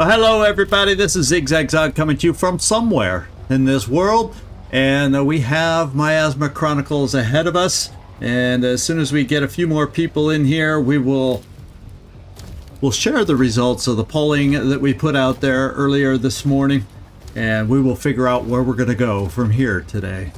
Well, hello everybody, this is Zigzag coming to you from somewhere in this world, and we have Miasma Chronicles ahead of us, and as soon as we get a few more people in here, we'll share the results of the polling that we put out there earlier this morning, and we will figure out where we're going to go from here today.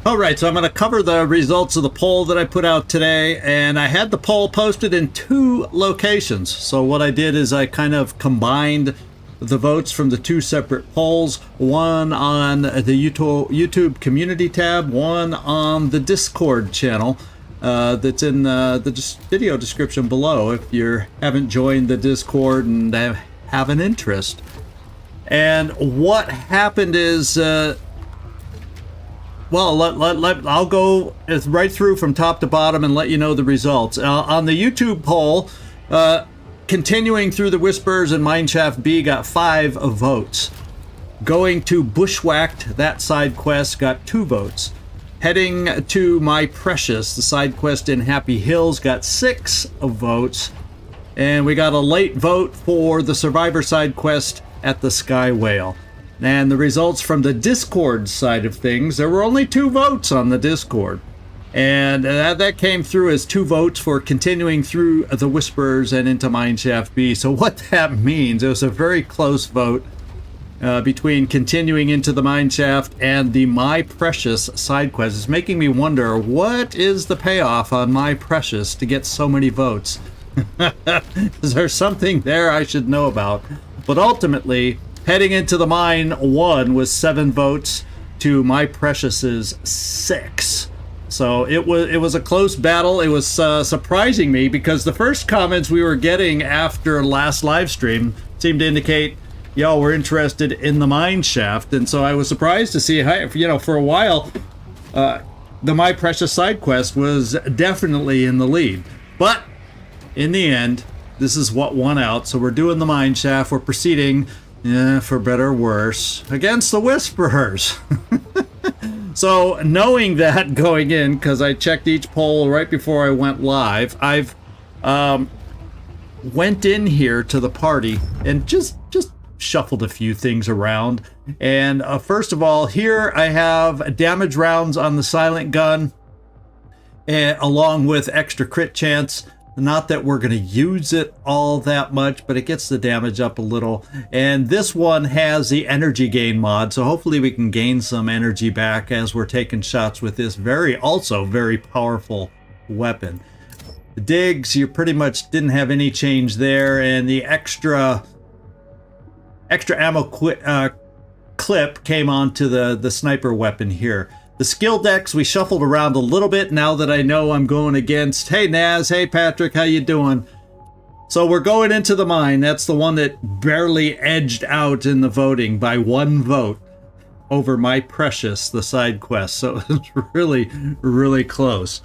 Alright, so I'm going to cover the results of the poll that I put out today, and I had the poll posted in two locations. So what I did is I kind of combined the votes from the two separate polls, one on the YouTube community tab, one on the Discord channel that's in the video description below if you haven't joined the Discord and have an interest. And what happened is... Well, I'll go right through from top to bottom and let you know the results. On the YouTube poll, continuing through the Whispers and Mineshaft B got 5 votes. Going to Bushwhacked, that side quest, got 2 votes. Heading to My Precious, the side quest in Happy Hills, got 6 votes. And we got a late vote for the Survivor side quest at the Sky Whale. And the results from the Discord side of things, there were only 2 votes on the Discord. And that came through as 2 votes for continuing through the Whispers and into Mineshaft B. So what that means, it was a very close vote between continuing into the Mineshaft and the My Precious side quest. It's making me wonder, what is the payoff on My Precious to get so many votes? Is there something there I should know about? But ultimately... Heading into the mine, 1 was 7 votes to My Precious's 6. So it was a close battle. It was surprising me because the first comments we were getting after last live stream seemed to indicate y'all were interested in the mine shaft, and so I was surprised to see how, you know, for a while the My Precious side quest was definitely in the lead. But in the end, this is what won out. So we're doing the mine shaft. We're proceeding, for better or worse, against the Whisperers. So knowing that going in, because I checked each poll right before I went live, I've went in here to the party and just shuffled a few things around. And first of all, here I have damage rounds on the silent gun, along with extra crit chance. Not that we're going to use it all that much, but it gets the damage up a little. And this one has the energy gain mod, so hopefully we can gain some energy back as we're taking shots with this also very powerful weapon. The digs, you pretty much didn't have any change there, and the extra ammo clip came onto the sniper weapon here. The skill decks, we shuffled around a little bit now that I know I'm going against, hey Naz, hey Patrick, how you doing? So we're going into the mine. That's the one that barely edged out in the voting by 1 vote over My Precious, the side quest. So it's really, really close.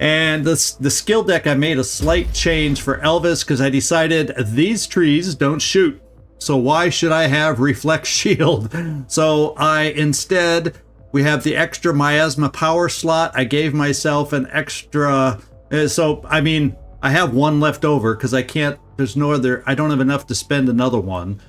And the skill deck, I made a slight change for Elvis because I decided these trees don't shoot. So why should I have Reflect Shield? So instead, we have the extra Miasma power slot. I gave myself an extra, I have 1 left over because I don't have enough to spend another one.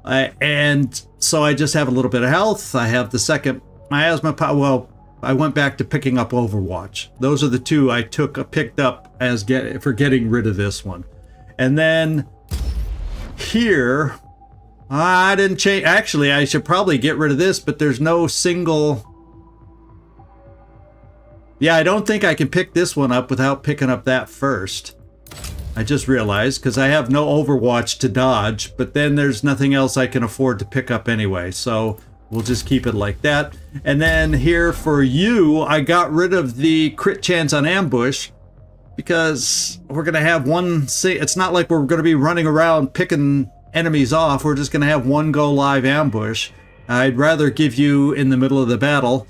And so I just have a little bit of health. I have the second Miasma power. Well, I went back to picking up Overwatch. Those are the 2 I picked up for getting rid of this one. And then here, I didn't change. Actually, I should probably get rid of this, but there's no single. Yeah, I don't think I can pick this one up without picking up that first. I just realized, because I have no Overwatch to dodge, but then there's nothing else I can afford to pick up anyway, so we'll just keep it like that. And then here for you, I got rid of the crit chance on ambush, because we're going to have one. It's not like we're going to be running around picking enemies off. We're just going to have one go live ambush. I'd rather give you, in the middle of the battle,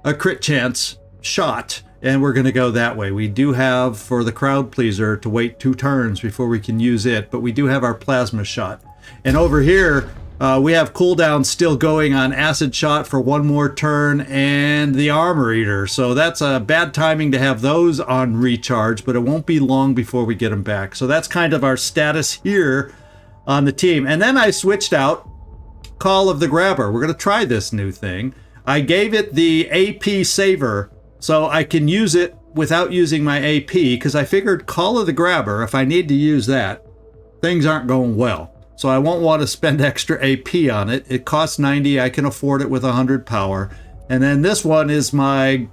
a crit chance shot, and we're going to go that way. We do have, for the crowd pleaser, to wait 2 turns before we can use it, but we do have our plasma shot. And over here, we have cooldown still going on acid shot for 1 more turn and the armor eater. So that's a bad timing to have those on recharge, but it won't be long before we get them back. So that's kind of our status here on the team. And then I switched out Call of the Grabber. We're going to try this new thing. I gave it the AP saver so I can use it without using my AP, because I figured Call of the Grabber, if I need to use that, things aren't going well. So I won't want to spend extra AP on it. It costs 90. I can afford it with 100 power. And then this one is my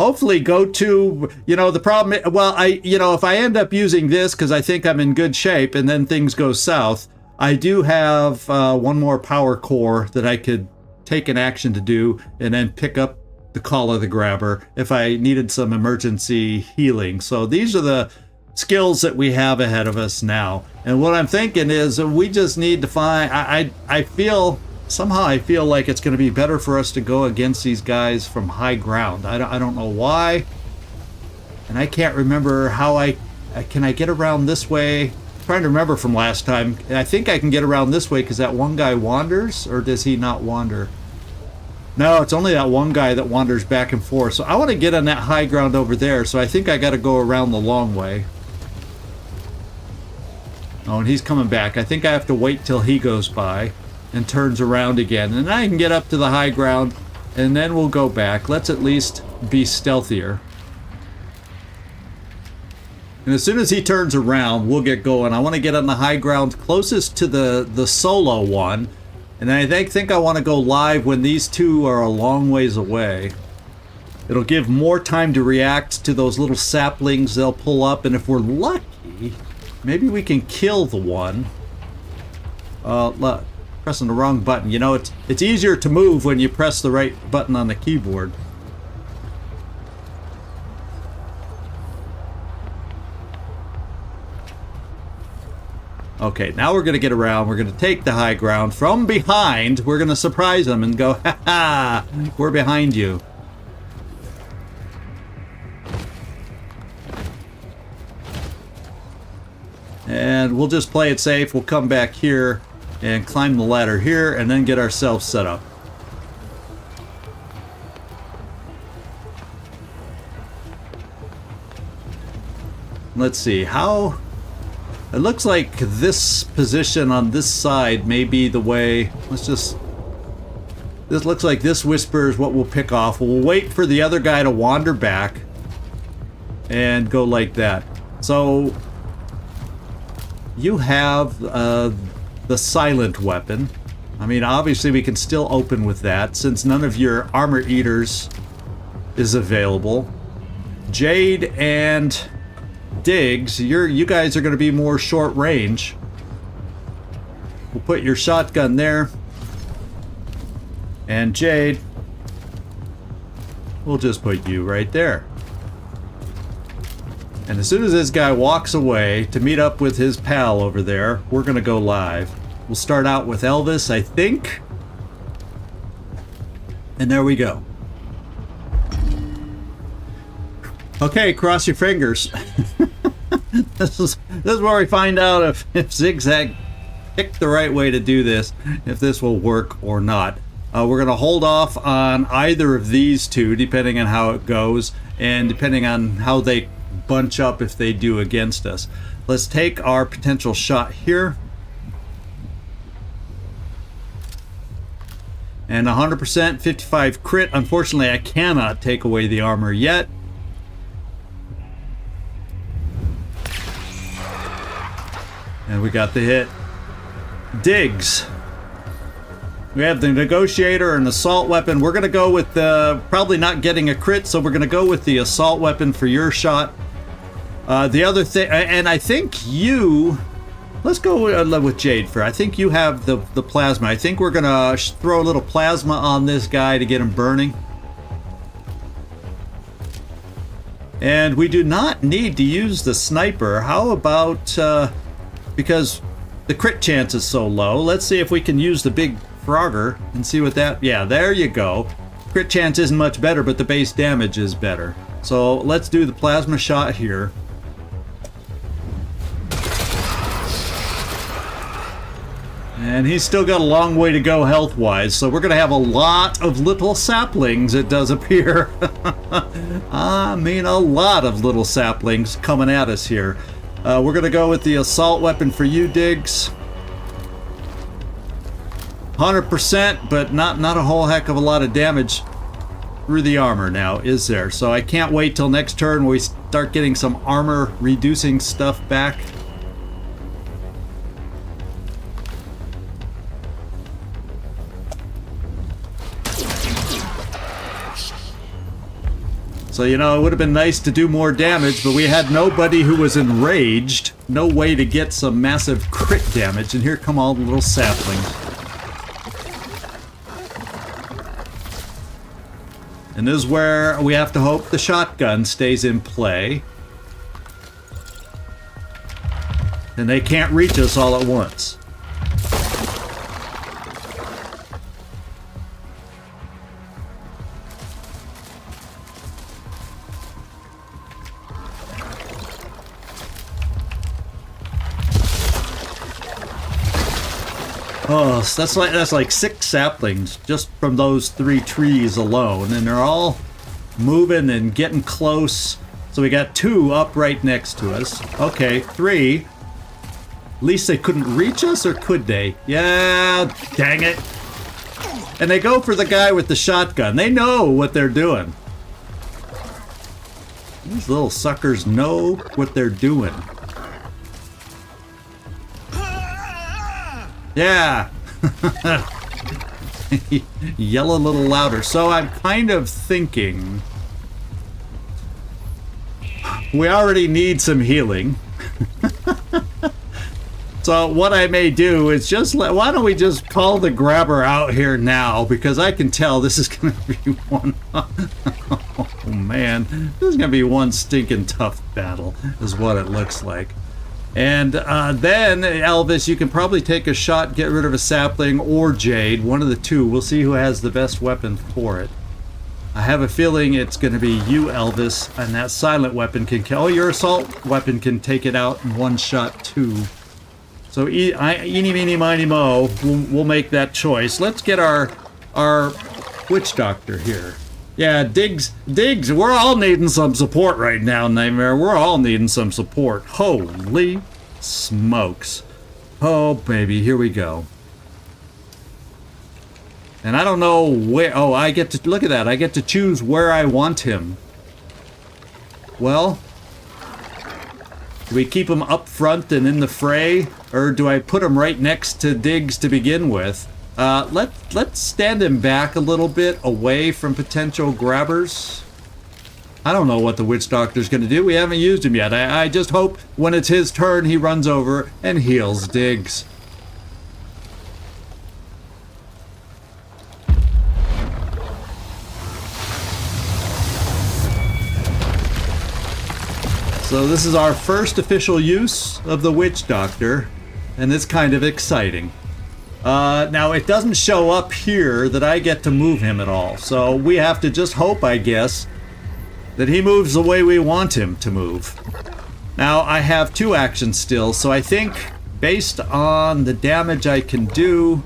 hopefully go to, the problem, if I end up using this because I think I'm in good shape and then things go south, I do have 1 more power core that I could take an action to do and then pick up the Call of the Grabber if I needed some emergency healing. So these are the skills that we have ahead of us now. And what I'm thinking is we just need to find, I feel like it's going to be better for us to go against these guys from high ground. I don't know why. And I can't remember how can I get around this way? I'm trying to remember from last time. I think I can get around this way because that one guy wanders, or does he not wander? No, it's only that one guy that wanders back and forth. So I want to get on that high ground over there, so I think I got to go around the long way. Oh, and he's coming back. I think I have to wait till he goes by and turns around again. And I can get up to the high ground, and then we'll go back. Let's at least be stealthier. And as soon as he turns around, we'll get going. I want to get on the high ground closest to the solo one. And I think I want to go live when these 2 are a long ways away. It'll give more time to react to those little saplings they'll pull up. And if we're lucky, maybe we can kill the one. Look, pressing the wrong button. It's easier to move when you press the right button on the keyboard. Okay, now we're going to get around. We're going to take the high ground from behind. We're going to surprise them and go, ha ha, we're behind you. And we'll just play it safe. We'll come back here and climb the ladder here and then get ourselves set up. Let's see, how... It looks like this position on this side may be the way... Let's just... This looks like this whisper is what we'll pick off. We'll wait for the other guy to wander back and go like that. So... You have the silent weapon. I mean, obviously we can still open with that since none of your armor eaters is available. Jade and Diggs, you guys are going to be more short range. We'll put your shotgun there. And Jade, we'll just put you right there. And as soon as this guy walks away to meet up with his pal over there, we're going to go live. We'll start out with Elvis, I think. And there we go. Okay, cross your fingers. This is where we find out if Zigzag picked the right way to do this, if this will work or not. We're going to hold off on either of these two, depending on how it goes, and depending on how they bunch up if they do against us. Let's take our potential shot here. And 100%, 55 crit. Unfortunately, I cannot take away the armor yet. And we got the hit. Diggs. We have the negotiator and assault weapon. We're going to go with the probably not getting a crit, so we're going to go with the assault weapon for your shot. The other thing, and I think you... Let's go with Jade for. I think you have the plasma. I think we're going to throw a little plasma on this guy to get him burning. And we do not need to use the sniper. How about... because the crit chance is so low, let's see if we can use the big Frogger and see what that... Yeah, there you go. Crit chance isn't much better, but the base damage is better. So let's do the plasma shot here. And he's still got a long way to go health-wise, so we're going to have a lot of little saplings, it does appear. I mean, a lot of little saplings coming at us here. We're going to go with the assault weapon for you, Diggs. 100%, but not a whole heck of a lot of damage through the armor now, is there? So I can't wait till next turn when we start getting some armor-reducing stuff back. So, you know, it would have been nice to do more damage, but we had nobody who was enraged. No way to get some massive crit damage, and here come all the little saplings. And this is where we have to hope the shotgun stays in play. And they can't reach us all at once. Oh, so that's like 6 saplings just from those 3 trees alone, and they're all moving and getting close. So we got 2 up right next to us. Okay, 3. At least they couldn't reach us, or could they? Yeah, dang it. And they go for the guy with the shotgun. They know what they're doing. These little suckers know what they're doing. Yeah. Yell a little louder. So I'm kind of thinking we already need some healing. So what I may do is just why don't we just call the grabber out here now, because I can tell this is going to be one... Oh man, this is going to be one stinking tough battle is what it looks like. And then, Elvis, you can probably take a shot, get rid of a sapling, or Jade. One of the two. We'll see who has the best weapon for it. I have a feeling it's going to be you, Elvis, and that silent weapon can kill. Oh, your assault weapon can take it out in one shot, too. So, eeny, meeny, miny, mo, we'll make that choice. Let's get our witch doctor here. Yeah, Diggs, we're all needing some support right now, Nightmare. We're all needing some support. Holy smokes. Oh, baby, here we go. And I don't know where... Oh, I get to... Look at that. I get to choose where I want him. Well... Do we keep him up front and in the fray? Or do I put him right next to Diggs to begin with? Let's stand him back a little bit away from potential grabbers. I don't know what the Witch Doctor's going to do. We haven't used him yet. I just hope when it's his turn, he runs over and heals Diggs. So this is our first official use of the Witch Doctor, and it's kind of exciting. Now, it doesn't show up here that I get to move him at all, so we have to just hope, I guess, that he moves the way we want him to move. Now, I have 2 actions still, so I think, based on the damage I can do,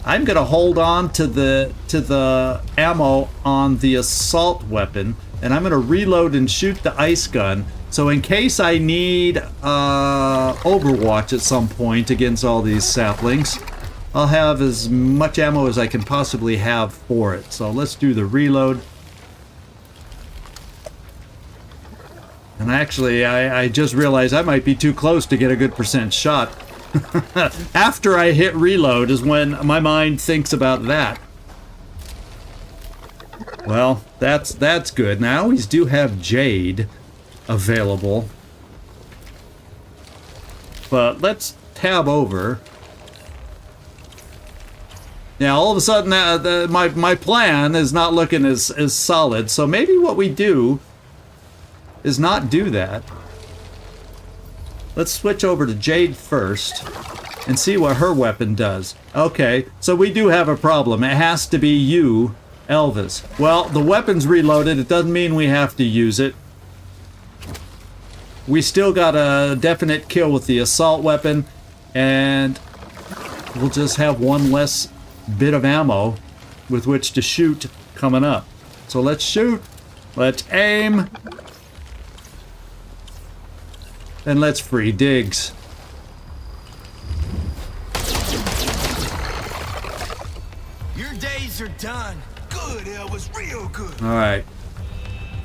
I'm going to hold on to the ammo on the assault weapon, and I'm going to reload and shoot the ice gun. So in case I need Overwatch at some point against all these saplings, I'll have as much ammo as I can possibly have for it. So let's do the reload. And actually, I just realized I might be too close to get a good % shot. After I hit reload is when my mind thinks about that. Well, that's good. Now I always do have Jade available, but let's tab over. Now all of a sudden my plan is not looking as solid, so maybe what we do is not do that. Let's switch over to Jade first and see what her weapon does. Okay, so we do have a problem. It has to be you, Elvis. Well, the weapon's reloaded. It doesn't mean we have to use it. We still got a definite kill with the assault weapon, and we'll just have one less bit of ammo with which to shoot coming up. So let's shoot. Let's aim. And let's free Diggs. Your days are done. Good, Elvis, real good. All right.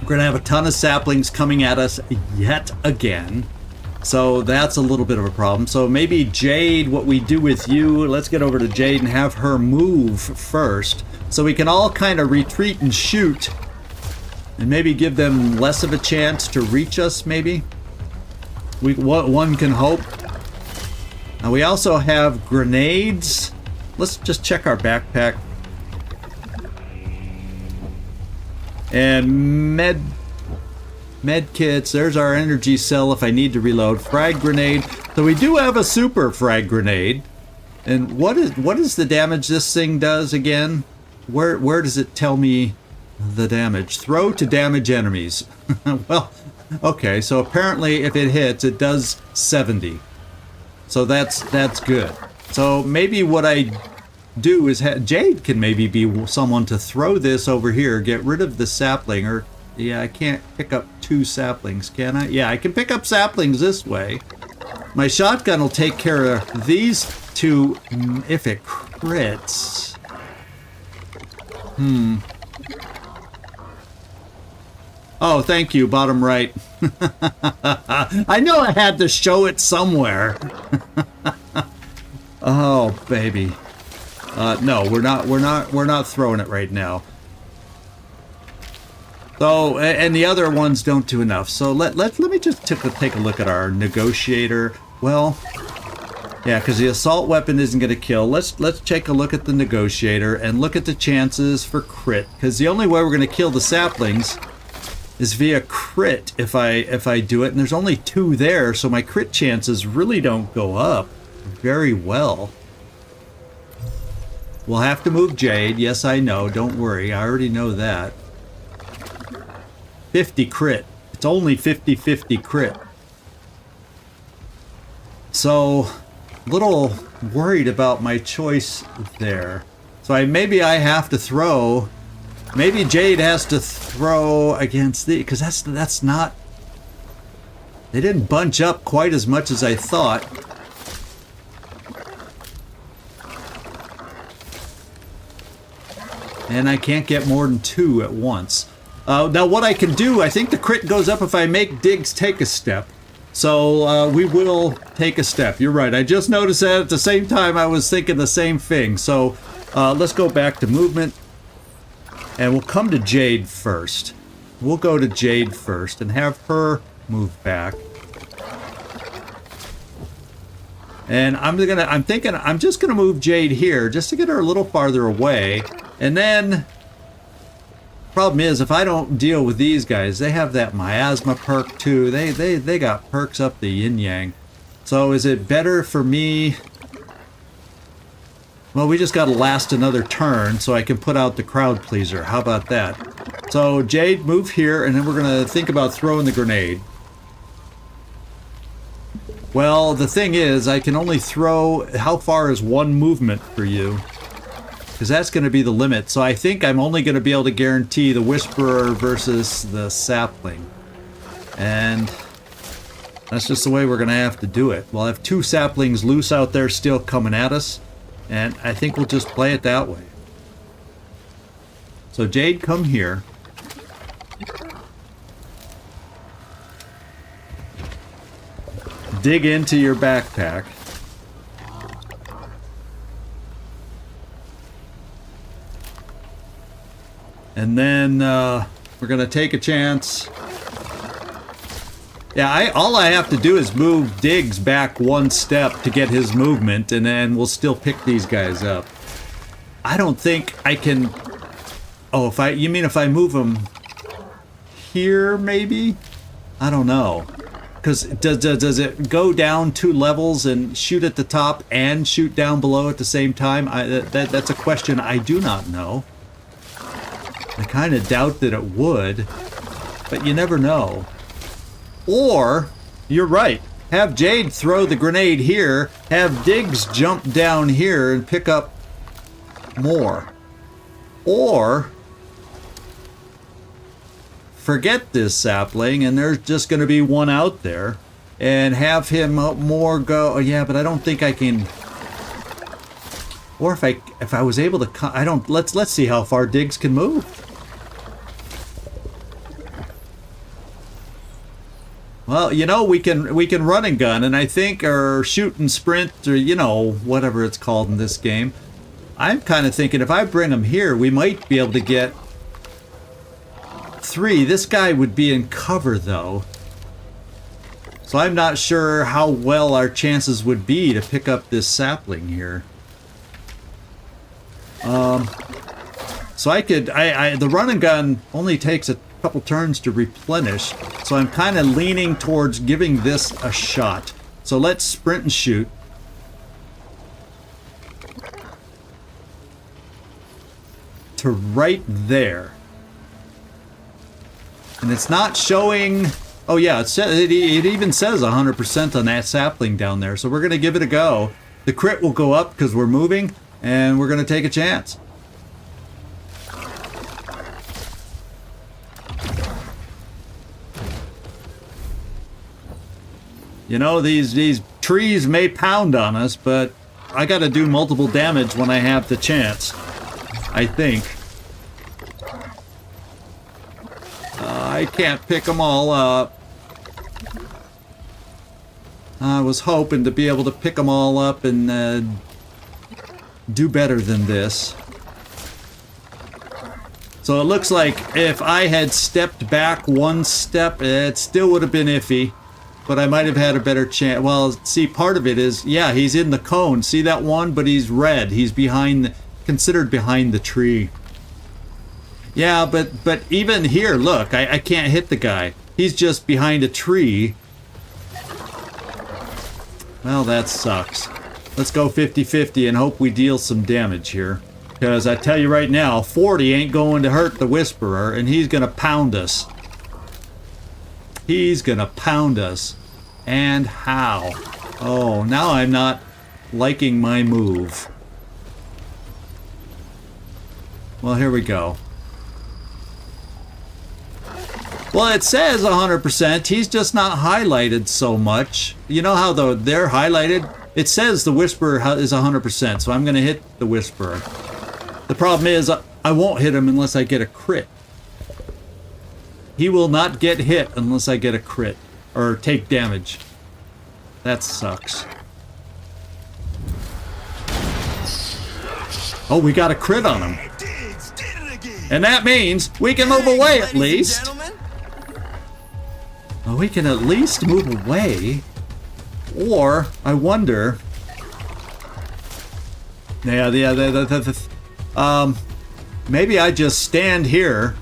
We're going to have a ton of saplings coming at us yet again. So that's a little bit of a problem. So maybe Jade, what we do with you, let's get over to Jade and have her move first. So we can all kind of retreat and shoot. And maybe give them less of a chance to reach us, maybe. One can hope. Now we also have grenades. Let's just check our backpack. And med kits. There's our energy cell if I need to reload. Frag grenade. So we do have a super frag grenade. And what is the damage this thing does again? Where does it tell me the damage? Throw to damage enemies. Well, okay. So apparently, if it hits, it does 70. So that's good. So maybe what I do is Jade can maybe be someone to throw this over here, get rid of the sapling, or yeah, I can't pick up 2 saplings, can I? Yeah, I can pick up saplings this way. My shotgun will take care of these 2 if it crits. Oh, thank you, bottom right. I know I had to show it somewhere. Oh, baby. No, we're not throwing it right now. So, and the other ones don't do enough. So let me just take a look at our negotiator. Well, yeah, because the assault weapon isn't going to kill. Let's take a look at the negotiator and look at the chances for crit. Because the only way we're going to kill the saplings is via crit if I do it, and there's only 2 there, so my crit chances really don't go up very well. We'll have to move Jade. Yes, I know. Don't worry. I already know that. 50 crit. It's only 50-50 crit. So, a little worried about my choice there. So maybe I have to throw. Maybe Jade has to throw against the, because that's not. They didn't bunch up quite as much as I thought. And I can't get more than 2 at once. Now what I can do, I think the crit goes up if I make Diggs take a step. So we will take a step. You're right. I just noticed that at the same time I was thinking the same thing. So let's go back to movement. And we'll come to Jade first. We'll go to Jade first and have her move back. And I'm thinking I'm just gonna move Jade here just to get her a little farther away. And then problem is if I don't deal with these guys, they have that miasma perk too. They got perks up the yin yang. So is it better for me? Well, we just got to last another turn so I can put out the crowd pleaser. How about that? So Jade, move here, and then we're going to think about throwing the grenade. Well, the thing is, I can only throw... How far is one movement for you? Because that's going to be the limit. So I think I'm only going to be able to guarantee the Whisperer versus the Sapling. And that's just the way we're going to have to do it. We'll have 2 Saplings loose out there still coming at us. And I think we'll just play it that way. So Jade, come here. Dig into your backpack. And then we're going to take a chance. Yeah, all I have to do is move Diggs back 1 step to get his movement, and then we'll still pick these guys up. I don't think I can... Oh, you mean if I move him here, maybe? I don't know. Because does it go down 2 levels and shoot at the top and shoot down below at the same time? That's a question I do not know. I kind of doubt that it would, but you never know. Or, you're right, have Jade throw the grenade here, have Diggs jump down here and pick up more. Or, forget this Sapling and there's just going to be 1 out there and have him more go, oh yeah, but I don't think I can... Or if I was able to... Let's see how far Diggs can move. Well, you know, we can run and gun, and I think, or shoot and sprint, or, you know, whatever it's called in this game. I'm kind of thinking if I bring him here, we might be able to get 3. This guy would be in cover, though. So I'm not sure how well our chances would be to pick up this Sapling here. So I could, the run and gun only takes a couple turns to replenish, so I'm kind of leaning towards giving this a shot. So let's sprint and shoot. To right there. And it's not showing... Oh yeah, it even says 100% on that Sapling down there, so we're going to give it a go. The crit will go up because we're moving, and we're going to take a chance. You know, these trees may pound on us, but I got to do multiple damage when I have the chance, I think. I can't pick them all up. I was hoping to be able to pick them all up and do better than this. So it looks like if I had stepped back 1 step, it still would have been iffy. But I might have had a better chance. Well, see, part of it is, yeah, he's in the cone. See that one? But he's red. He's behind, considered behind the tree. Yeah, but even here, look, I can't hit the guy. He's just behind a tree. Well, that sucks. Let's go 50-50 and hope we deal some damage here. Because I tell you right now, 40 ain't going to hurt the Whisperer, and he's going to pound us. He's going to pound us. And how? Oh, now I'm not liking my move. Well, here we go. Well, it says 100%. He's just not highlighted so much. You know how they're highlighted? It says the Whisperer is 100%, so I'm going to hit the Whisperer. The problem is, I won't hit him unless I get a crit. He will not get hit unless I get a crit. Or take damage. That sucks. Oh, we got a crit on him. And that means we can move away at least. Well, we can at least move away. Or, I wonder... maybe I just stand here.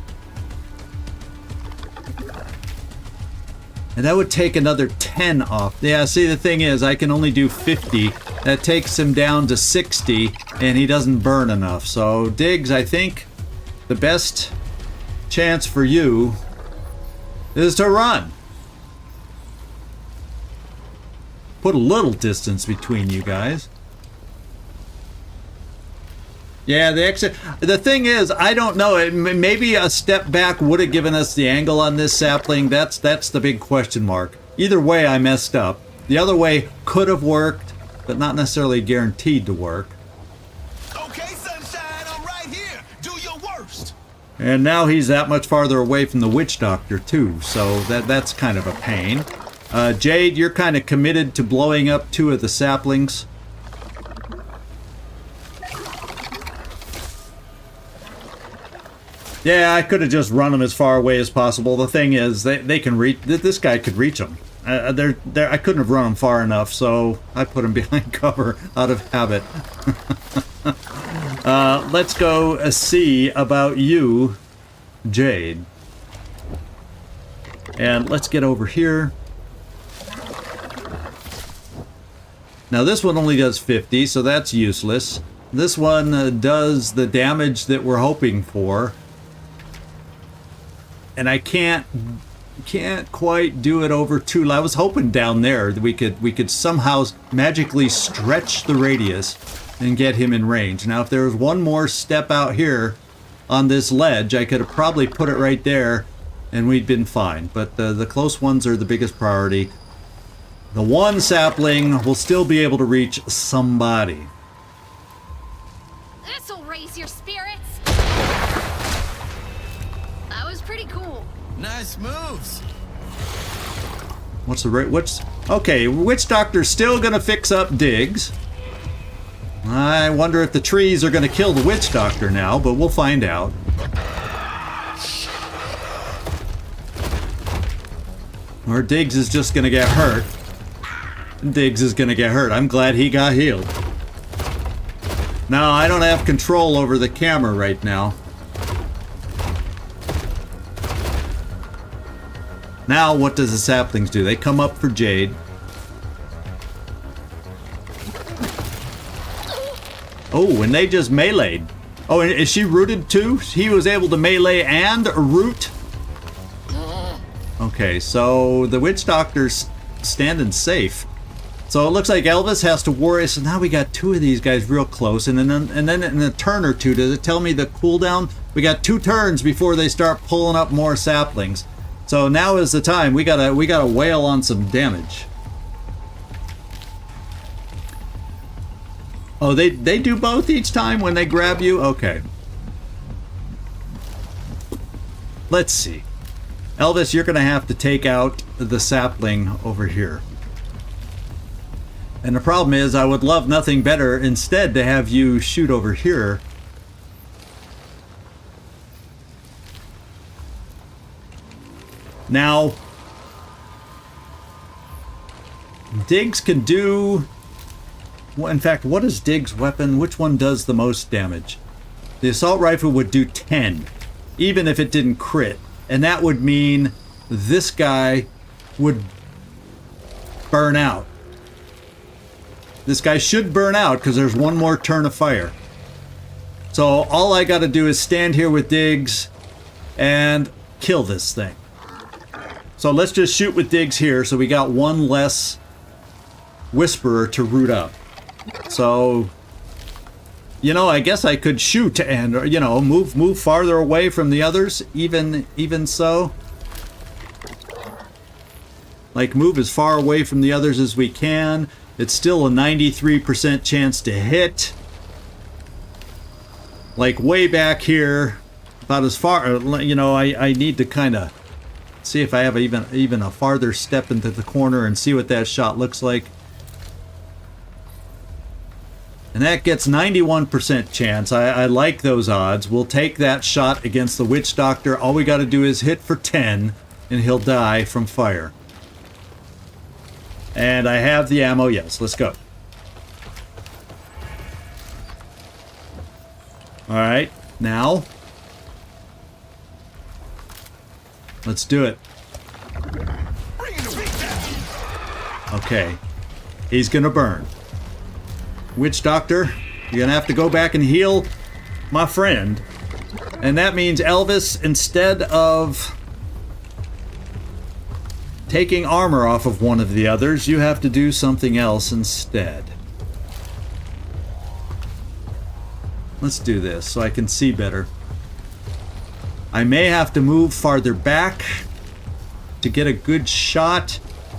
And that would take another 10 off. Yeah, see, the thing is, I can only do 50. That takes him down to 60, and he doesn't burn enough. So, Diggs, I think the best chance for you is to run. Put a little distance between you guys. Yeah, the thing is, I don't know. Maybe a step back would have given us the angle on this sapling. That's the big question mark. Either way, I messed up. The other way could have worked, but not necessarily guaranteed to work. Okay, sunshine, I'm right here. Do your worst. And now he's that much farther away from the Witch Doctor too, so that's kind of a pain. Jade, you're kind of committed to blowing up 2 of the saplings. Yeah, I could have just run them as far away as possible. The thing is, they can reach. This guy could reach them. I couldn't have run them far enough, so I put him behind cover out of habit. Let's go see about you, Jade. And let's get over here. Now this one only does 50, so that's useless. This one does the damage that we're hoping for. And I can't quite do it over 2. I was hoping down there that we could somehow magically stretch the radius and get him in range. Now if there was one more step out here on this ledge, I could have probably put it right there and we'd been fine. But the close ones are the biggest priority. The one sapling will still be able to reach somebody. This'll raise your spirits. That was pretty cool. Nice moves. Okay, Witch Doctor's still gonna fix up Diggs. I wonder if the trees are gonna kill the Witch Doctor now, but we'll find out. Or Diggs is just gonna get hurt. Diggs is gonna get hurt. I'm glad he got healed. Now, I don't have control over the camera right now. Now, what does the saplings do? They come up for Jade. Oh, and they just meleeed. Oh, and is she rooted too? He was able to melee and root? Okay, so the Witch Doctor's standing safe. So it looks like Elvis has to worry. So now we got 2 of these guys real close, and then in a turn or 2, does it tell me the cooldown? We got 2 turns before they start pulling up more saplings. So now is the time. We gotta wail on some damage. Oh, they do both each time when they grab you? Okay. Let's see. Elvis, you're gonna have to take out the sapling over here. And the problem is, I would love nothing better instead to have you shoot over here. Now, Diggs can do... Well, in fact, what is Diggs' weapon? Which one does the most damage? The assault rifle would do 10. even if it didn't crit. And that would mean this guy would burn out. This guy should burn out because there's one more turn of fire. So all I got to do is stand here with Diggs and kill this thing. So let's just shoot with Diggs here, so we got one less Whisperer to root up. So, you know, I guess I could shoot and, you know, move farther away from the others, even so. Like, move as far away from the others as we can. It's still a 93% chance to hit. Like, way back here, about as far, you know, I need to kind of see if I have even a farther step into the corner and see what that shot looks like. And that gets 91% chance. I like those odds. We'll take that shot against the Witch Doctor. All we got to do is hit for 10, and he'll die from fire. And I have the ammo. Yes, let's go. All right, now let's do it. Okay, he's gonna burn. Witch Doctor, you're gonna have to go back and heal my friend. And that means Elvis, instead of taking armor off of one of the others, you have to do something else instead. Let's do this so I can see better. I may have to move farther back to get a good shot.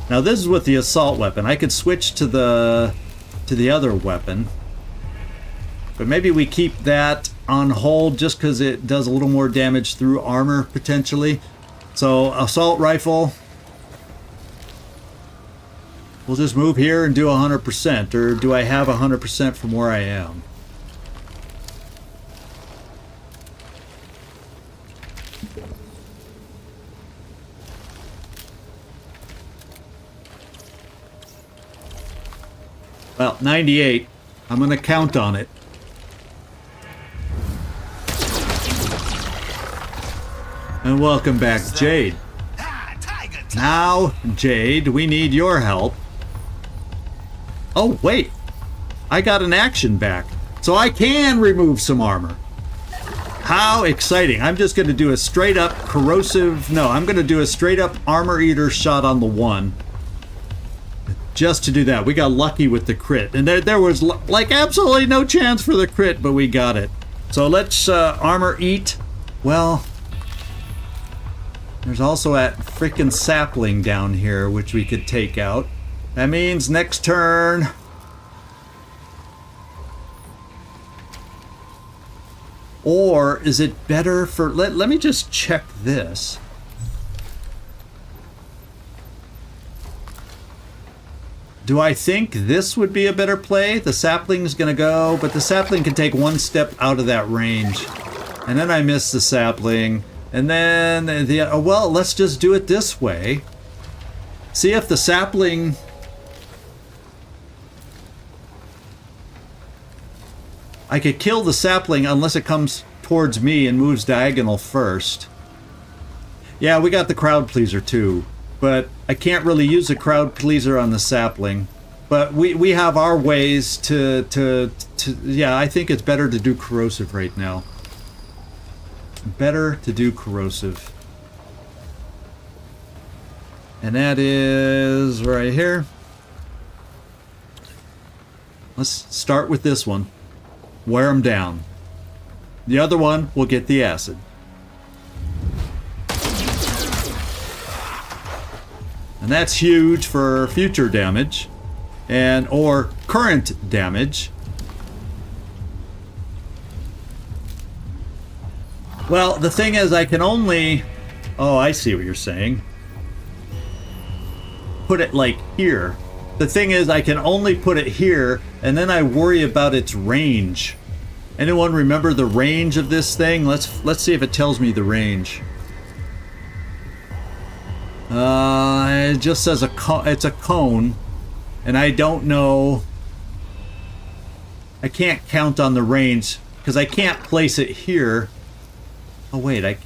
Now this is with the assault weapon. I could switch to the other weapon. But maybe we keep that on hold just because it does a little more damage through armor potentially. So assault rifle. We'll just move here and do 100%. Or do I have 100% from where I am? Well, 98. I'm going to count on it. And welcome back, Jade. Now, Jade, we need your help. Oh, wait. I got an action back. So I can remove some armor. How exciting. I'm just going to do a straight up corrosive... No, I'm going to do a straight up armor eater shot on the one. Just to do that. We got lucky with the crit. And there was like absolutely no chance for the crit, but we got it. So let's armor eat. Well, there's also that freaking sapling down here, which we could take out. That means next turn. Or is it better for... Let me just check this. Do I think this would be a better play? The sapling's gonna go, but the sapling can take one step out of that range. And then I miss the sapling. And then well, let's just do it this way. See if the sapling... I could kill the sapling unless it comes towards me and moves diagonal first. Yeah, we got the crowd pleaser too. But I can't really use a crowd pleaser on the sapling. But we have our ways to yeah, I think it's better to do corrosive right now. Better to do corrosive. And that is right here. Let's start with this one. Wear them down. The other one will get the acid. And that's huge for future damage and or current damage. Well, the thing is I can only... Oh, I see what you're saying. Put it like here. The thing is I can only put it here and then I worry about its range. Anyone remember the range of this thing? Let's see if it tells me the range. It just says it's a cone, and I don't know. I can't count on the range because I can't place it here. Oh wait,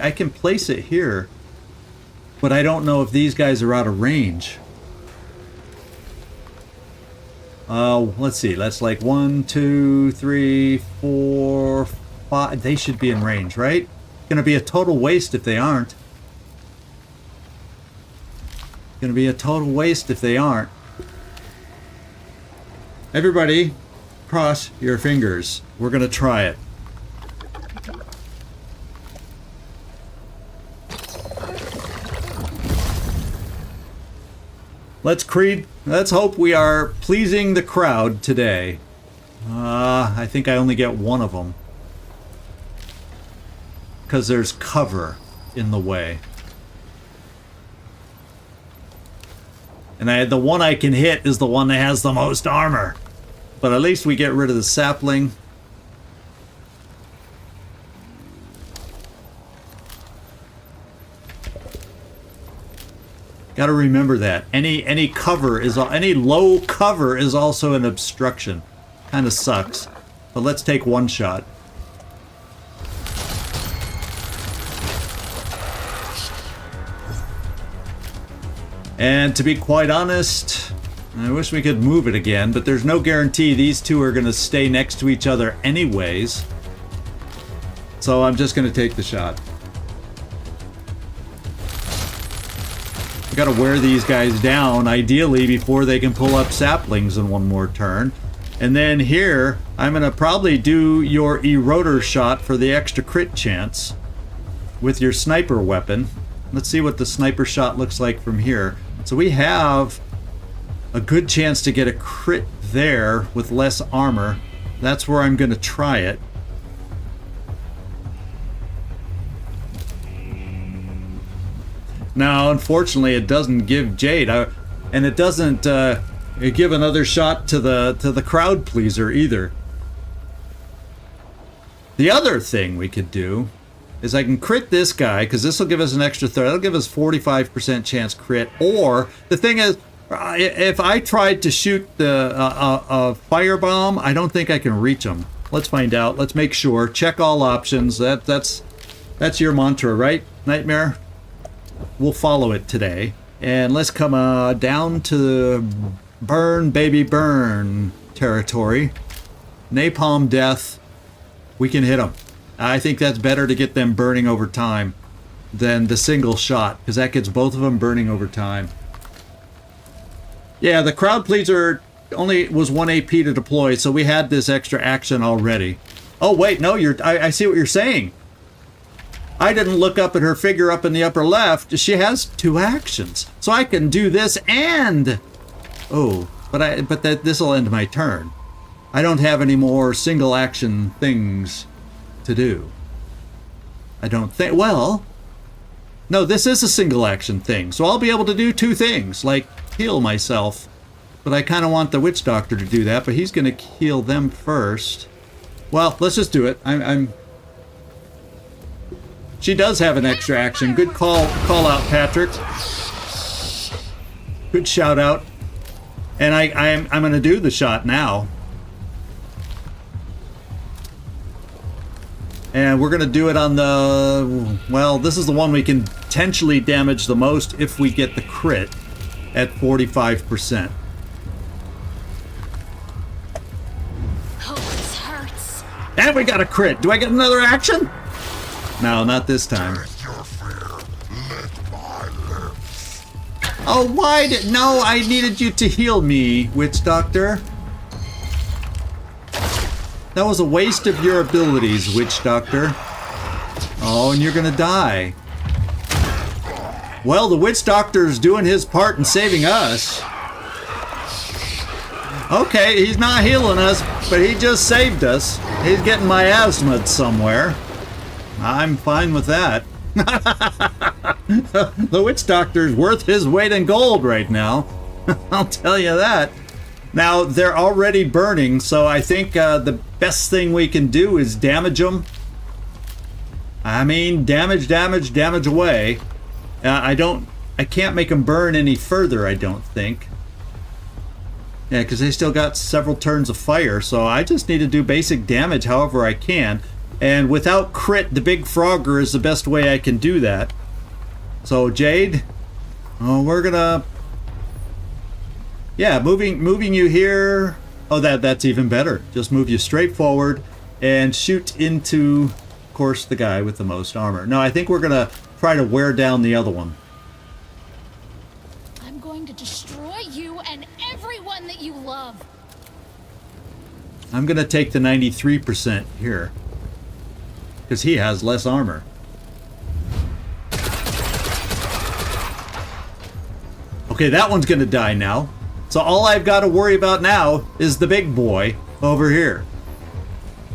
I can place it here, but I don't know if these guys are out of range. Let's see. That's like 1, 2, 3, 4, 5. They should be in range, right? Gonna be a total waste if they aren't. Gonna be a total waste if they aren't. Everybody, cross your fingers. We're gonna try it. Let's hope we are pleasing the crowd today. I think I only get one of them. Because there's cover in the way. And the one I can hit is the one that has the most armor. But at least we get rid of the sapling. Got to remember that any low cover is also an obstruction. Kind of sucks. But let's take one shot. And to be quite honest, I wish we could move it again, but there's no guarantee these two are going to stay next to each other anyways. So I'm just going to take the shot. Got to wear these guys down, ideally, before they can pull up saplings in one more turn. And then here, I'm going to probably do your eroder shot for the extra crit chance with your sniper weapon. Let's see what the sniper shot looks like from here. So we have a good chance to get a crit there with less armor. That's where I'm going to try it. Now, unfortunately, it doesn't give Jade, and it doesn't give another shot to the crowd pleaser either. The other thing we could do is I can crit this guy, because this will give us an extra threat. It'll give us 45% chance crit. Or the thing is, if I tried to shoot a firebomb, I don't think I can reach him. Let's find out. Let's make sure. Check all options. That's your mantra, right, Nightmare? We'll follow it today. And let's come down to burn, baby, burn territory. Napalm death. We can hit them. I think that's better to get them burning over time than the single shot, because that gets both of them burning over time. Yeah, the crowd pleaser only was 1 AP to deploy, so we had this extra action already. Oh, wait, no, I see what you're saying. I didn't look up at her figure up in the upper left. She has 2 actions. So I can do this and... Oh, but this will end my turn. I don't have any more single action things to do. I don't think... Well... No, this is a single action thing. So I'll be able to do 2 things. Like, heal myself. But I kind of want the Witch Doctor to do that. But he's going to heal them first. Well, let's just do it. She does have an extra action. Good call out, Patrick. Good shout out. And I'm going to do the shot now. And we're going to do it on the... Well, this is the one we can potentially damage the most if we get the crit at 45%. Oh, this hurts. And we got a crit. Do I get another action? No, not this time. Oh, why did... No, I needed you to heal me, Witch Doctor. That was a waste of your abilities, Witch Doctor. Oh, and you're gonna die. Well, the Witch Doctor's doing his part in saving us. Okay, he's not healing us, but he just saved us. He's getting miasma somewhere. I'm fine with that. The Witch Doctor's worth his weight in gold right now. I'll tell you that. Now, they're already burning, so I think the best thing we can do is damage them. I mean, damage away. I can't make them burn any further, I don't think. Yeah, because they still got several turns of fire, so I just need to do basic damage however I can. And without crit, the big frogger is the best way I can do that. So Jade, we're gonna, yeah, moving you here. Oh, that's even better. Just move you straight forward and shoot into, of course, the guy with the most armor. No, I think we're gonna try to wear down the other one. I'm going to destroy you and everyone that you love. I'm gonna take the 93% here because he has less armor. Okay, that one's gonna die now. So all I've got to worry about now is the big boy over here.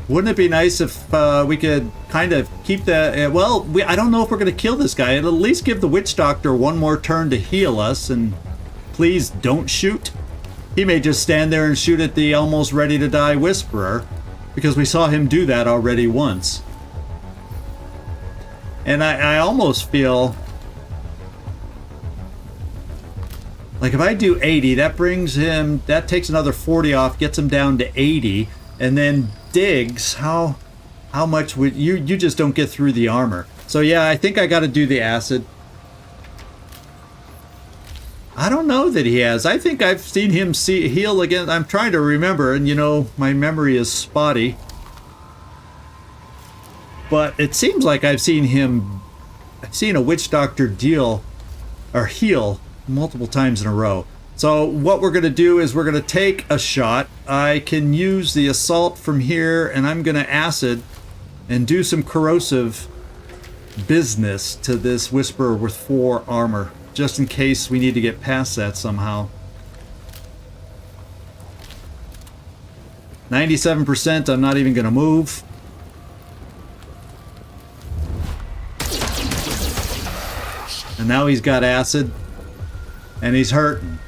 Wouldn't it be nice if we could kind of keep the... well, I don't know if we're going to kill this guy. It'll at least give the Witch Doctor one more turn to heal us. And please don't shoot. He may just stand there and shoot at the almost ready to die Whisperer, because we saw him do that already once. And I almost feel... like if I do 80, that brings him, that takes another 40 off, gets him down to 80, and then Diggs, how much would you just don't get through the armor. So yeah, I think I got to do the acid. I don't know that he has. I think I've seen him heal again. I'm trying to remember, and you know, my memory is spotty. But it seems like I've seen a Witch Doctor heal multiple times in a row. So what we're going to do is we're going to take a shot. I can use the assault from here, and I'm going to acid and do some corrosive business to this Whisperer with 4 armor, just in case we need to get past that somehow. 97%, I'm not even going to move. And now he's got acid. And he's hurting.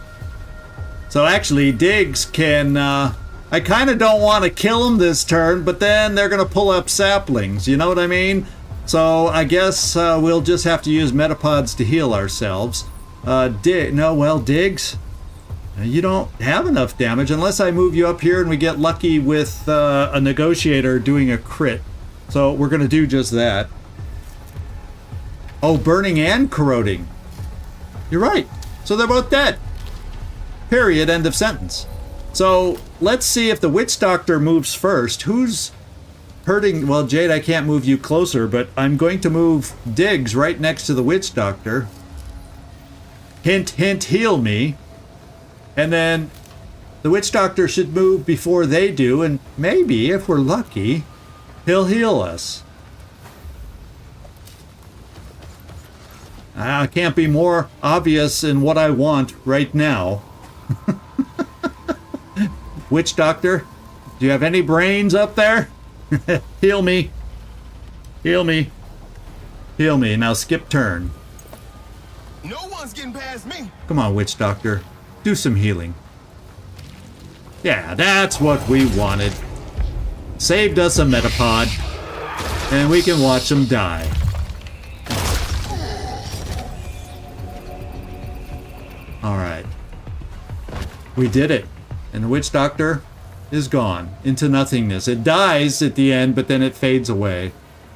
So actually, Diggs can... I kind of don't want to kill him this turn, but then they're going to pull up saplings. You know what I mean? So I guess we'll just have to use metapods to heal ourselves. Diggs, you don't have enough damage unless I move you up here and we get lucky with a negotiator doing a crit. So we're going to do just that. Oh, burning and corroding. You're right. So they're both dead. Period. End of sentence. So let's see if the Witch Doctor moves first. Who's hurting? Well, Jade, I can't move you closer, but I'm going to move Diggs right next to the Witch Doctor. Hint, hint, heal me. And then the Witch Doctor should move before they do, and maybe, if we're lucky, he'll heal us. I can't be more obvious in what I want right now. Witch Doctor, do you have any brains up there? Heal me. Heal me. Heal me. Now skip turn. No one's getting past me. Come on, Witch Doctor. Do some healing. Yeah, that's what we wanted. Saved us a metapod. And we can watch them die. Alright. We did it. And the Witch Doctor is gone into nothingness. It dies at the end, but then it fades away.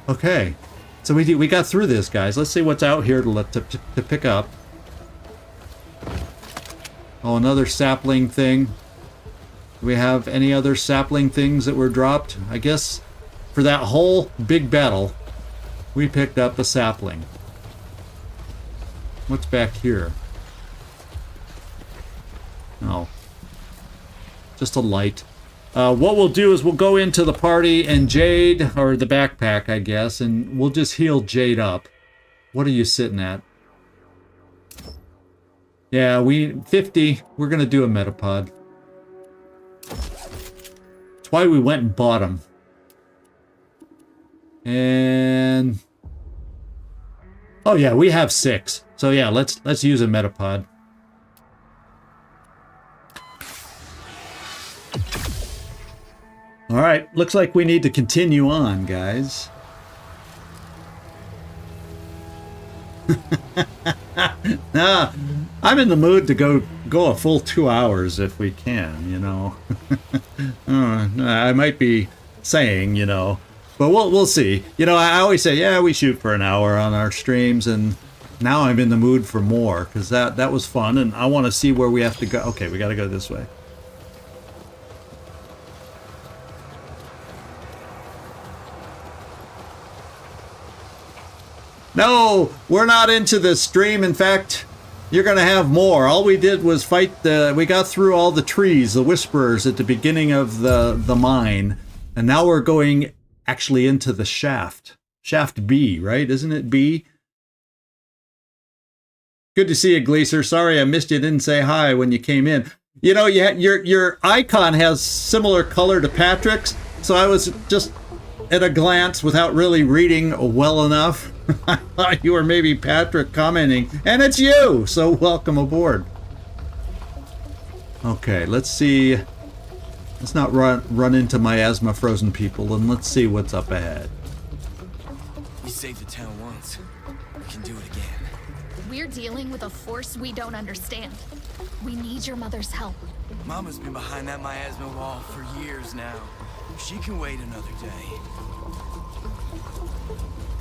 Okay. So we got through this, guys. Let's see what's out here to pick up. Oh, another sapling thing. Do we have any other sapling things that were dropped? I guess for that whole big battle, we picked up a sapling. What's back here? Oh. Just a light. What we'll do is we'll go into the party and Jade, or the backpack, I guess, and we'll just heal Jade up. What are you sitting at? Yeah, 50. We're going to do a metapod. That's why we went and bought them. And... oh yeah, we have 6. So yeah, let's use a metapod. All right, looks like we need to continue on, guys. I'm in the mood to go a full 2 hours if we can, you know. I might be saying, you know, But we'll see. You know, I always say, yeah, we shoot for an hour on our streams, and now I'm in the mood for more, because that was fun, and I want to see where we have to go. Okay, we got to go this way. No, we're not into this stream. In fact, you're going to have more. All we did was fight we got through all the trees, the whisperers at the beginning of the mine. And now we're going actually into the shaft. Shaft B, right? Isn't it B? Good to see you, Gleaser. Sorry I missed you. Didn't say hi when you came in. You know, your icon has similar color to Patrick's. So I was just at a glance without really reading well enough. I thought you were maybe Patrick commenting, and it's you, so welcome aboard. Okay, let's see. Let's not run into Miasma Frozen people, and let's see what's up ahead. We saved the town once. We can do it again. We're dealing with a force we don't understand. We need your mother's help. Mama's been behind that miasma wall for years now. She can wait another day.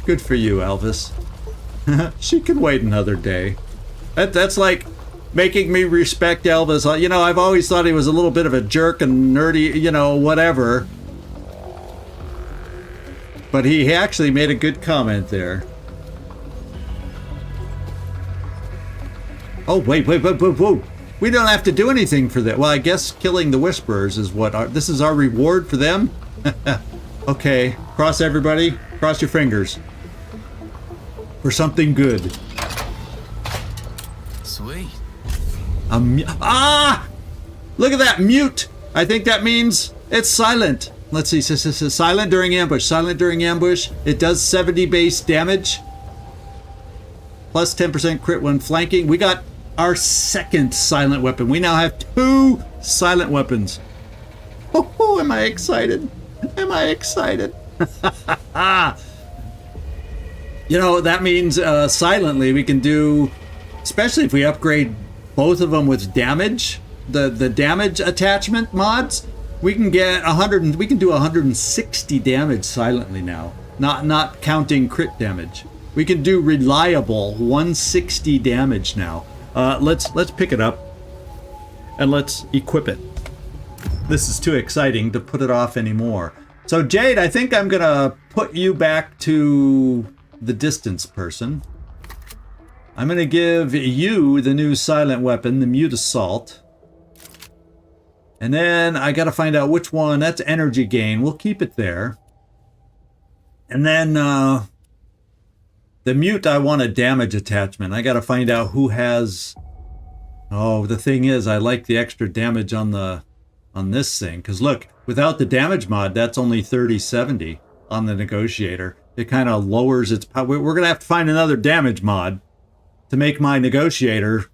Good for you, Elvis. She can wait another day. That's like making me respect Elvis. You know, I've always thought he was a little bit of a jerk and nerdy, you know, whatever. But he actually made a good comment there. Oh, wait. We don't have to do anything for that. Well, I guess killing the Whisperers is what this is our reward for them? Okay, cross everybody. Cross your fingers. For something good. Sweet. Look at that, mute. I think that means it's silent. Let's see, silent during ambush. Silent during ambush. It does 70 base damage. Plus 10% crit when flanking. We got our second silent weapon. We now have 2 silent weapons. Oh, am I excited? Am I excited? You know, that means silently we can do, especially if we upgrade both of them with damage, the damage attachment mods, we can get 100 we can do 160 damage silently now, not counting crit damage. We can do reliable 160 damage now. Let's pick it up and let's equip it. This is too exciting to put it off anymore. So Jade, I think I'm gonna put you back to the distance person. I'm gonna give you the new silent weapon, the Mute Assault. And then I gotta find out which one. That's energy gain. We'll keep it there. And then the Mute, I want a damage attachment. I gotta find out who has... Oh, the thing is, I like the extra damage on this thing. Because look, without the damage mod, that's only 30-70 on the Negotiator. It kind of lowers its power. We're going to have to find another damage mod to make my Negotiator,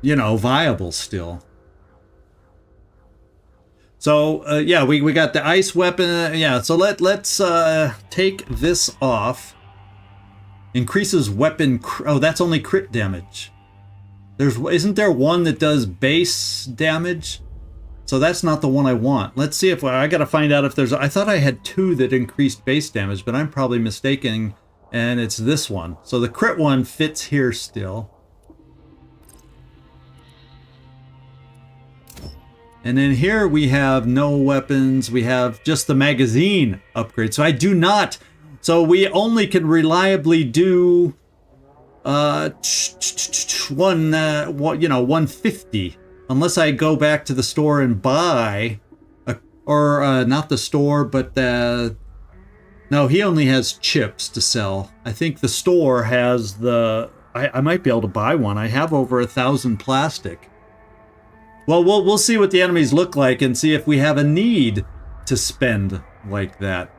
you know, viable still. So, yeah, we got the ice weapon. Yeah, so let's take this off. Increases weapon... Oh, that's only crit damage. Isn't there one that does base damage? So that's not the one I want. Let's see if I got to find out if there's... I thought I had 2 that increased base damage, but I'm probably mistaken, and it's this one. So the crit one fits here still. And then here we have no weapons. We have just the magazine upgrade. So I do not... So we only can reliably do 150. Unless I go back to the store and buy, not the store, but no, he only has chips to sell. I think the store has I might be able to buy one. I have over 1,000 plastic. Well, we'll see what the enemies look like and see if we have a need to spend like that.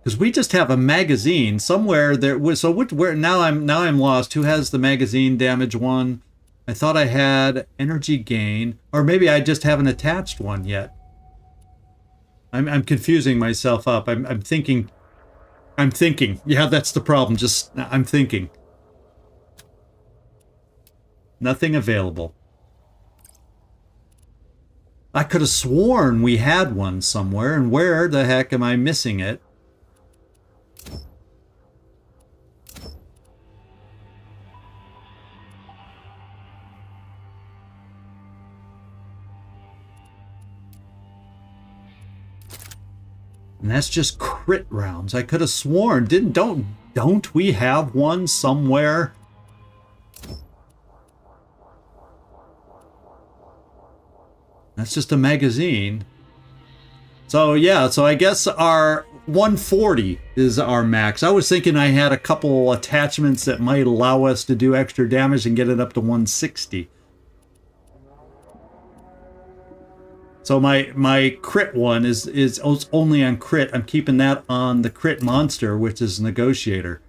Because we just have a magazine somewhere there. So where now I'm lost. Who has the magazine damage one? I thought I had energy gain, or maybe I just haven't attached one yet. I'm confusing myself up. I'm thinking. Yeah, that's the problem. I'm thinking. Nothing available. I could have sworn we had one somewhere, and where the heck am I missing it? And that's just crit rounds. I could have sworn, don't we have one somewhere? That's just a magazine. So yeah, so I guess our 140 is our max. I was thinking I had a couple attachments that might allow us to do extra damage and get it up to 160. So my crit one is only on crit. I'm keeping that on the crit monster, which is Negotiator.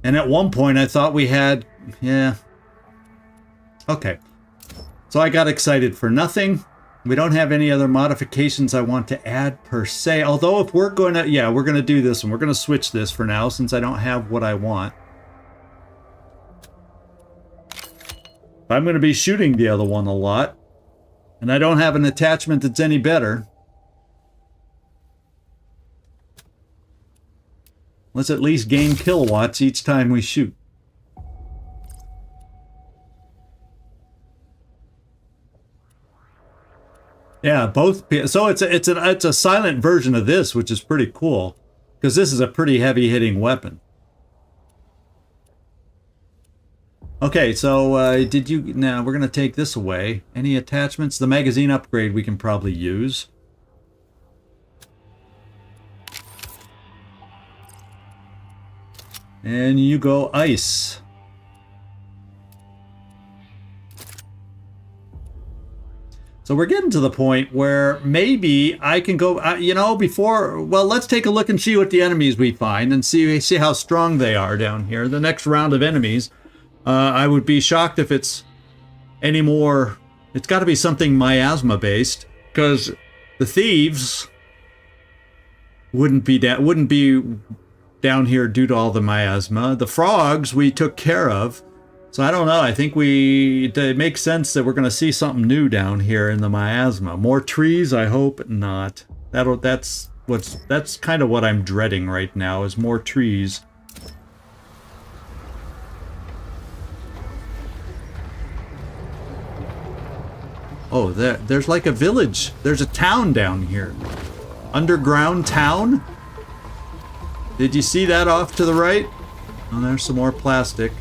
And at one point I thought we had, yeah. Okay. So I got excited for nothing. We don't have any other modifications I want to add per se. Although if we're going to, yeah, we're going to do this and we're going to switch this for now since I don't have what I want. I'm going to be shooting the other one a lot. And I don't have an attachment that's any better. Let's at least gain kilowatts each time we shoot. Yeah, both. So it's a silent version of this, which is pretty cool, because this is a pretty heavy hitting weapon. Okay, so now we're gonna take this away. Any attachments? The magazine upgrade we can probably use. And you go ice. So we're getting to the point where maybe I can go, you know, before, well, let's take a look and see what the enemies we find and see how strong they are down here. The next round of enemies, I would be shocked if it's any more, it's got to be something miasma based, because the thieves wouldn't be down here due to all the miasma. The frogs we took care of. So I don't know. I think it makes sense that we're going to see something new down here in the miasma. More trees? I hope not. That's kind of what I'm dreading right now, is more trees. Oh, there's like a village. There's a town down here. Underground town? Did you see that off to the right? Oh, there's some more plastic.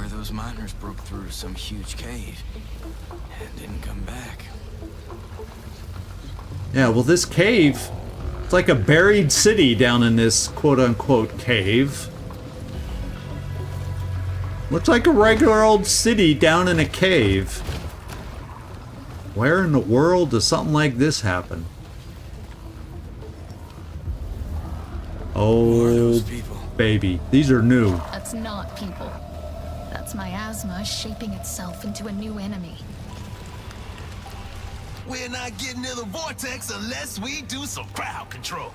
Those miners broke through some huge cave and didn't come back. Yeah, well, this cave, it's like a buried city down in this quote-unquote cave. Looks like a regular old city down in a cave. Where in the world does something like this happen? Oh, baby. These are new. That's not people. That's miasma shaping itself into a new enemy. We're not getting near the vortex unless we do some crowd control.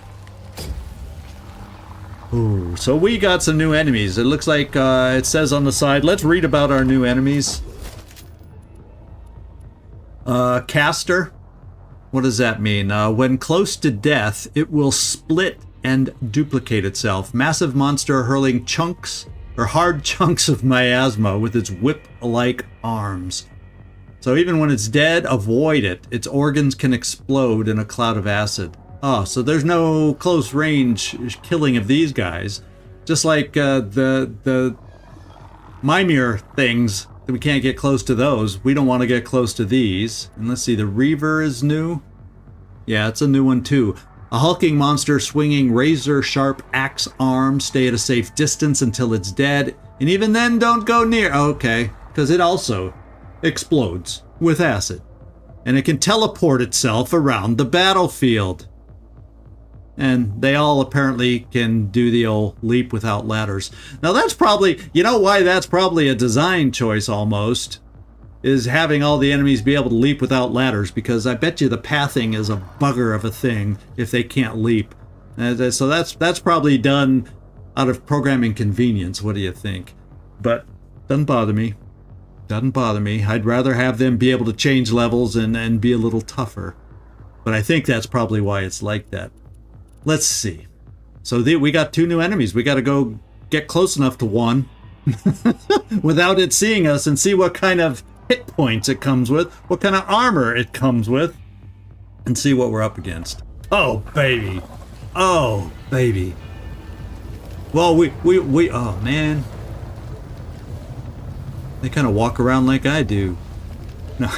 Ooh, so we got some new enemies. It looks like it says on the side. Let's read about our new enemies. Caster. What does that mean? When close to death, it will split and duplicate itself. Massive monster hurling chunks or hard chunks of miasma with its whip-like arms. So even when it's dead, avoid it. Its organs can explode in a cloud of acid. Oh, so there's no close range killing of these guys. Just like the Mimir things, we can't get close to those. We don't want to get close to these. And let's see, the Reaver is new. Yeah, it's a new one too. A hulking monster swinging razor-sharp axe arms. Stay at a safe distance until it's dead. And even then, don't go near. Okay, because it also explodes with acid. And it can teleport itself around the battlefield. And they all apparently can do the old leap without ladders. Now that's probably, you know why that's probably a design choice almost, is having all the enemies be able to leap without ladders, because I bet you the pathing is a bugger of a thing if they can't leap. So that's probably done out of programming convenience. What do you think? But doesn't bother me. Doesn't bother me. I'd rather have them be able to change levels and be a little tougher. But I think that's probably why it's like that. Let's see. So we got 2 new enemies. We got to go get close enough to one without it seeing us and see what kind of hit points it comes with, what kind of armor it comes with, and see what we're up against. Oh, baby. Oh, baby. Well, we oh, man. They kind of walk around like I do. No.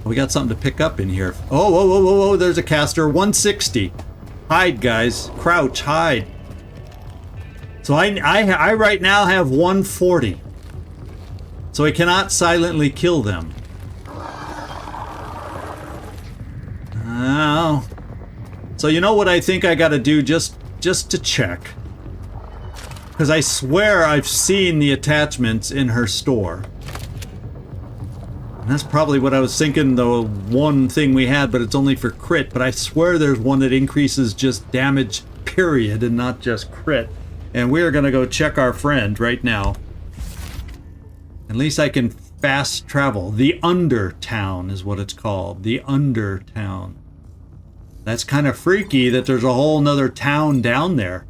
We got something to pick up in here. Oh, whoa, whoa, whoa, whoa, there's a caster. 160. Hide, guys. Crouch, hide. So I right now have 140. So I cannot silently kill them. Oh. So you know what I think I gotta do just to check? Because I swear I've seen the attachments in her store. And that's probably what I was thinking, the one thing we had, but it's only for crit. But I swear there's one that increases just damage, period, and not just crit. And we're going to go check our friend right now. At least I can fast travel. The Undertown is what it's called. The Undertown. That's kind of freaky that there's a whole nother town down there.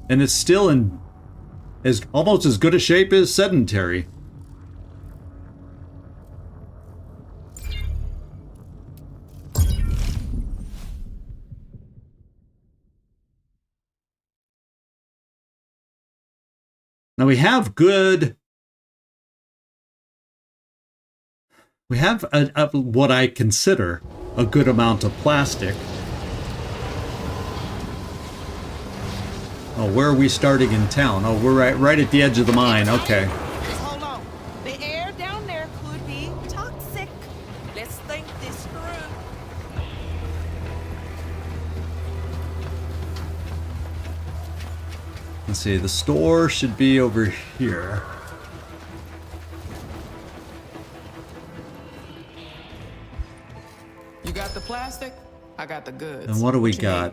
And it's still in almost as good a shape as Sedentary. Now we have what I consider a good amount of plastic. Oh, where are we starting in town? Oh, we're right at the edge of the mine. Okay. Just hold on. The air down there could be toxic. Let's think this through. Let's see, the store should be over here. You got the plastic? I got the goods. And what do we got?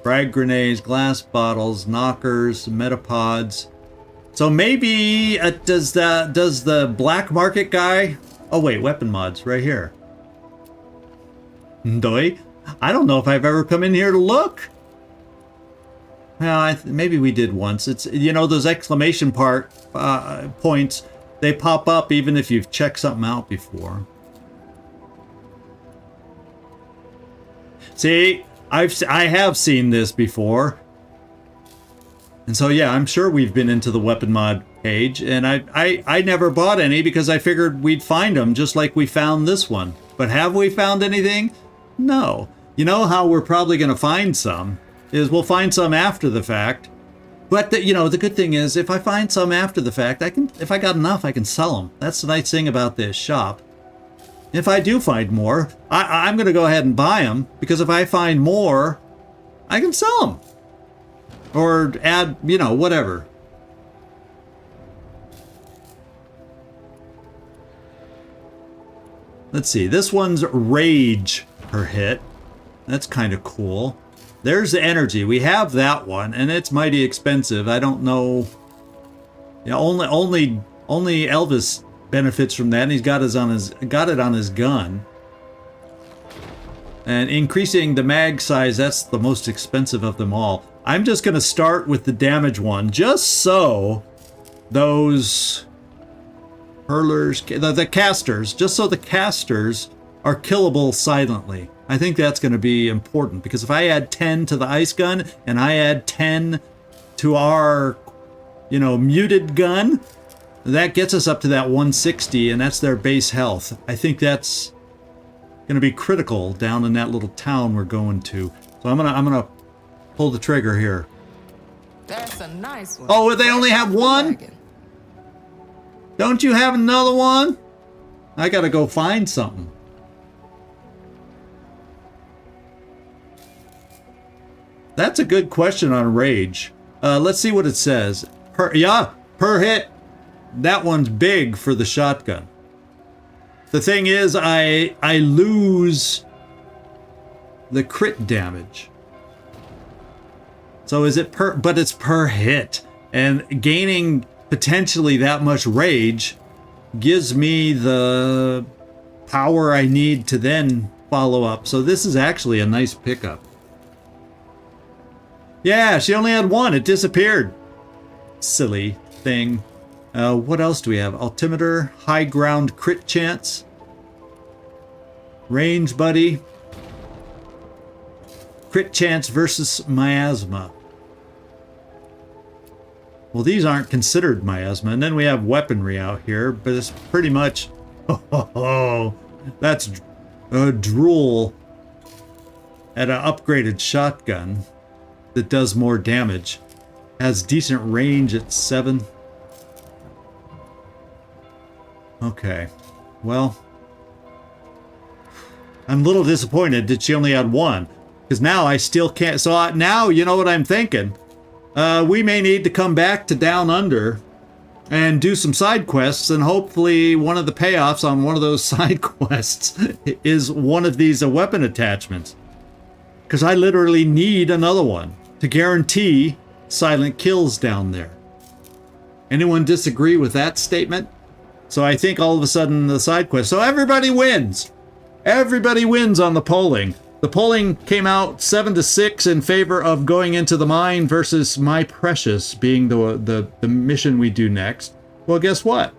Frag grenades, glass bottles, knockers, metapods. So maybe does the black market guy? Oh wait, weapon mods right here. Doi? I don't know if I've ever come in here to look. Well, maybe we did once. It's, you know, those exclamation points, they pop up even if you've checked something out before. See, I have seen this before. And so yeah, I'm sure we've been into the weapon mod page, and I never bought any because I figured we'd find them just like we found this one. But have we found anything? No. You know how we're probably going to find some is we'll find some after the fact. But you know, the good thing is if I find some after the fact, if I got enough, I can sell them. That's the nice thing about this shop. If I do find more, I'm going to go ahead and buy them, because if I find more, I can sell them. Or add, you know, whatever. Let's see, this one's rage per hit. That's kind of cool. There's the energy. We have that one, and it's mighty expensive. I don't know. Yeah, only Elvis benefits from that, and he's got it on his gun. And increasing the mag size, that's the most expensive of them all. I'm just going to start with the damage one, just so those hurlers, the casters, just so the casters are killable silently. I think that's going to be important, because if I add 10 to the ice gun and I add 10 to our, you know, muted gun, that gets us up to that 160, and that's their base health. I think that's going to be critical down in that little town we're going to. So I'm gonna pull the trigger here. That's a nice one. Oh, they only have one? Don't you have another one? I gotta go find something. That's a good question on rage. Let's see what it says. Per hit. That one's big for the shotgun. The thing is, I lose the crit damage. So is it but it's per hit. And gaining, potentially that much rage gives me the power I need to then follow up. So this is actually a nice pickup. Yeah, she only had one. It disappeared. Silly thing. What else do we have? Altimeter, high ground crit chance, range buddy, crit chance versus miasma. Well, these aren't considered miasma. And then we have weaponry out here, but it's pretty much, oh, that's a drool at an upgraded shotgun that does more damage. Has decent range at 7. Okay, well, I'm a little disappointed that she only had one, because now I still can't. So now you know what I'm thinking. We may need to come back to Down Under and do some side quests, and hopefully one of the payoffs on one of those side quests is one of these weapon attachments, because I literally need another one to guarantee silent kills down there. Anyone disagree with that statement? So I think all of a sudden the side quest. So everybody wins. Everybody wins on the polling. The polling came out 7-6 in favor of going into the mine versus My Precious being the mission we do next. Well, guess what?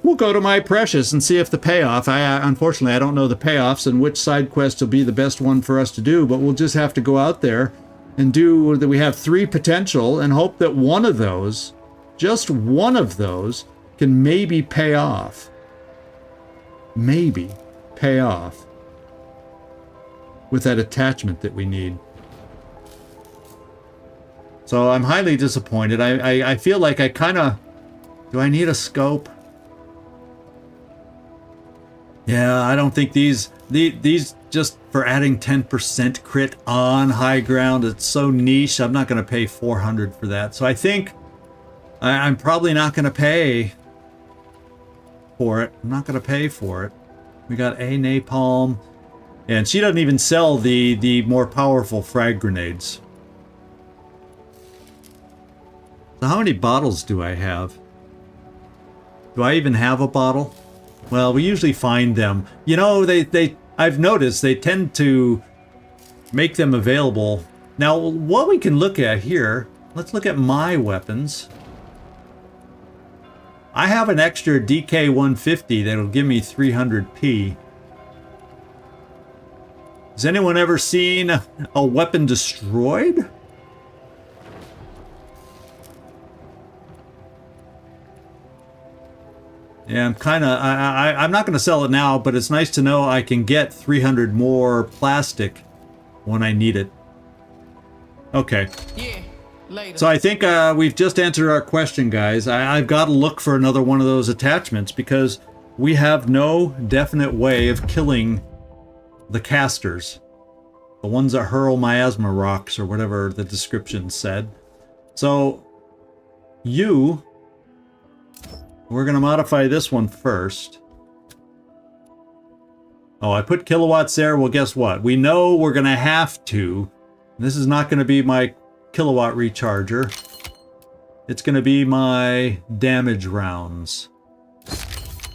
We'll go to My Precious and see if the payoff. Unfortunately, I don't know the payoffs and which side quest will be the best one for us to do, but we'll just have to go out there and do that. We have 3 potential and hope that one of those, just one of those, can maybe pay off. Maybe pay off with that attachment that we need. So I'm highly disappointed. I feel like I kind of... Do I need a scope? Yeah, I don't think these just for adding 10% crit on high ground, it's so niche. I'm not going to pay 400 for that. So I think I'm probably not going to pay for it. I'm not going to pay for it. We got a napalm, and she doesn't even sell the more powerful frag grenades. So how many bottles do I have? Do I even have a bottle? Well, we usually find them. You know, I've noticed they tend to make them available. Now, what we can look at here, let's look at my weapons. I have an extra DK150 that'll give me 300p. Has anyone ever seen a weapon destroyed? Yeah, I'm not going to sell it now, but it's nice to know I can get 300 more plastic when I need it. Okay. Yeah, later. So I think we've just answered our question, guys. I've got to look for another one of those attachments because we have no definite way of killing the casters. The ones that hurl miasma rocks or whatever the description said. So we're going to modify this one first. Oh, I put kilowatts there. Well, guess what? We know we're going to have to. This is not going to be my kilowatt recharger. It's going to be my damage rounds.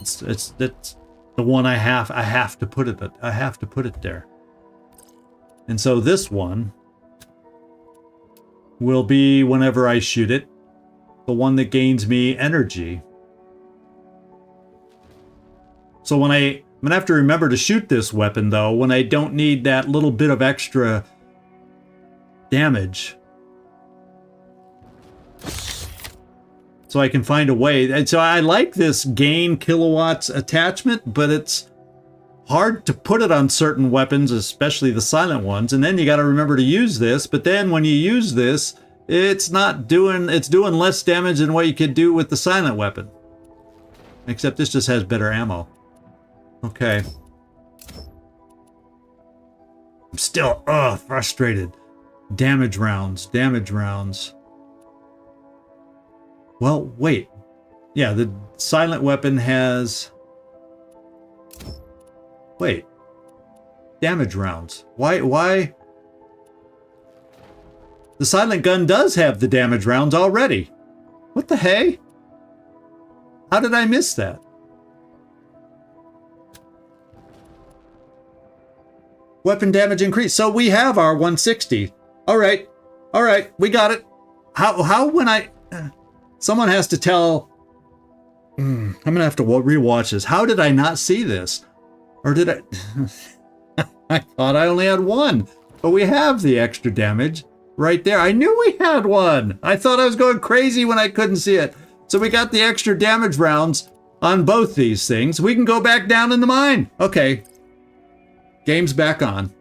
It's the one I have to put it. I have to put it there. And so this one will be whenever I shoot it, the one that gains me energy. So I'm going to have to remember to shoot this weapon, though, when I don't need that little bit of extra damage. So I can find a way. And so I like this gain kilowatts attachment, but it's hard to put it on certain weapons, especially the silent ones. And then you got to remember to use this. But then when you use this, it's doing less damage than what you could do with the silent weapon. Except this just has better ammo. Okay. I'm still, frustrated. Damage rounds. Well, wait. Yeah, the silent weapon has... Wait. Damage rounds. Why? The silent gun does have the damage rounds already. What the hey? How did I miss that? Weapon damage increase. So we have our 160. All right, we got it. How when I... someone has to tell... I'm gonna have to rewatch this. How did I not see this? Or did I... I thought I only had one, but we have the extra damage right there. I knew we had one. I thought I was going crazy when I couldn't see it. So we got the extra damage rounds on both these things. We can go back down in the mine. Okay. Game's back on.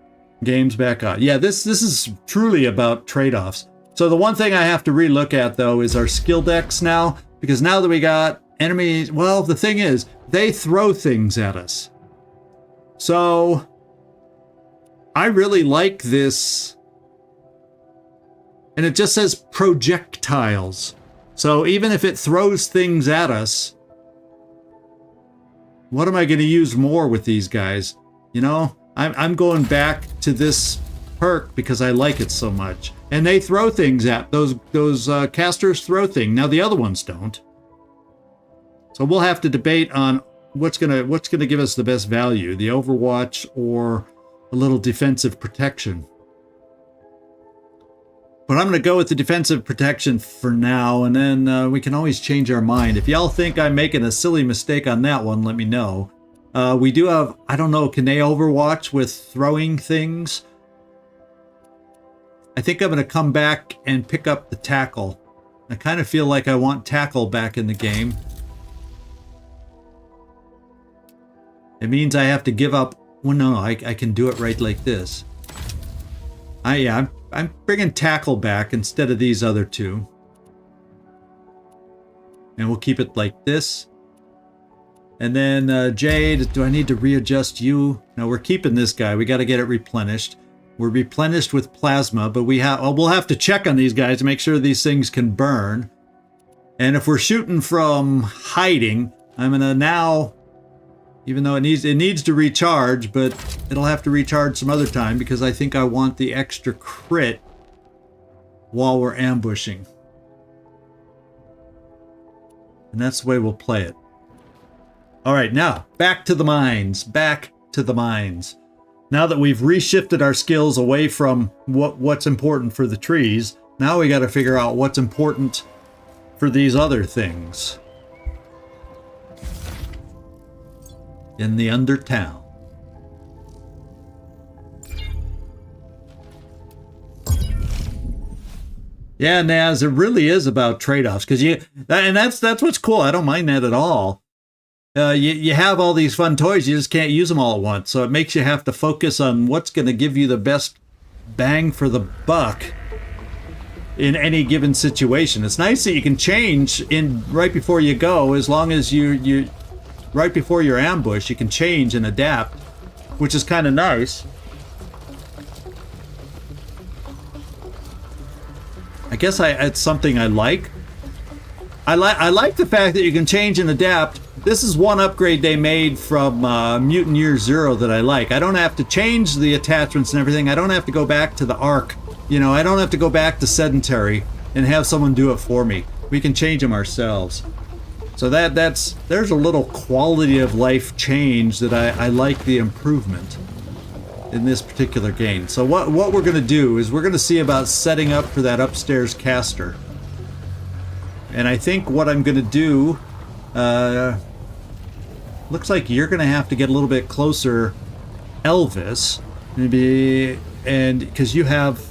Game's back on. Yeah, this is truly about trade-offs. So the one thing I have to relook at, though, is our skill decks now. Because now that we got enemies... Well, the thing is, they throw things at us. So... I really like this. And it just says projectiles. So even if it throws things at us, what am I going to use more with these guys? You know, I'm going back to this perk because I like it so much. And they throw things at those casters throw things. Now the other ones don't. So we'll have to debate on what's gonna give us the best value, the Overwatch or a little defensive protection. But I'm going to go with the defensive protection for now, and then we can always change our mind. If y'all think I'm making a silly mistake on that one, let me know. We do have, I don't know, can they Overwatch with throwing things? I think I'm going to come back and pick up the tackle. I kind of feel like I want tackle back in the game. It means I have to give up. Well, no, I can do it right like this. I'm bringing tackle back instead of these other two. And we'll keep it like this. And then Jade, do I need to readjust you? No, we're keeping this guy. We got to get it replenished. We're replenished with plasma, but we'll have to check on these guys to make sure these things can burn. And if we're shooting from hiding, I'm gonna now... Even though it needs to recharge, but it'll have to recharge some other time because I think I want the extra crit while we're ambushing. And that's the way we'll play it. All right, now back to the mines. Back to the mines. Now that we've reshifted our skills away from what's important for the trees, now we got to figure out what's important for these other things. In the Undertown. Yeah, Naz, it really is about trade-offs because that's what's cool. I don't mind that at all. You have all these fun toys, you just can't use them all at once, so it makes you have to focus on what's going to give you the best bang for the buck in any given situation. It's nice that you can change in right before you go, as long as you right before your ambush, you can change and adapt, which is kind of nice. I guess it's something I like. I like the fact that you can change and adapt. This is one upgrade they made from Mutant Year Zero that I like. I don't have to change the attachments and everything. I don't have to go back to the Arc. You know, I don't have to go back to Sedentary and have someone do it for me. We can change them ourselves. So there's a little quality of life change that I like the improvement in this particular game. So what we're going to do is we're going to see about setting up for that upstairs caster. And I think what I'm going to do, looks like you're going to have to get a little bit closer, Elvis, maybe, and because you have...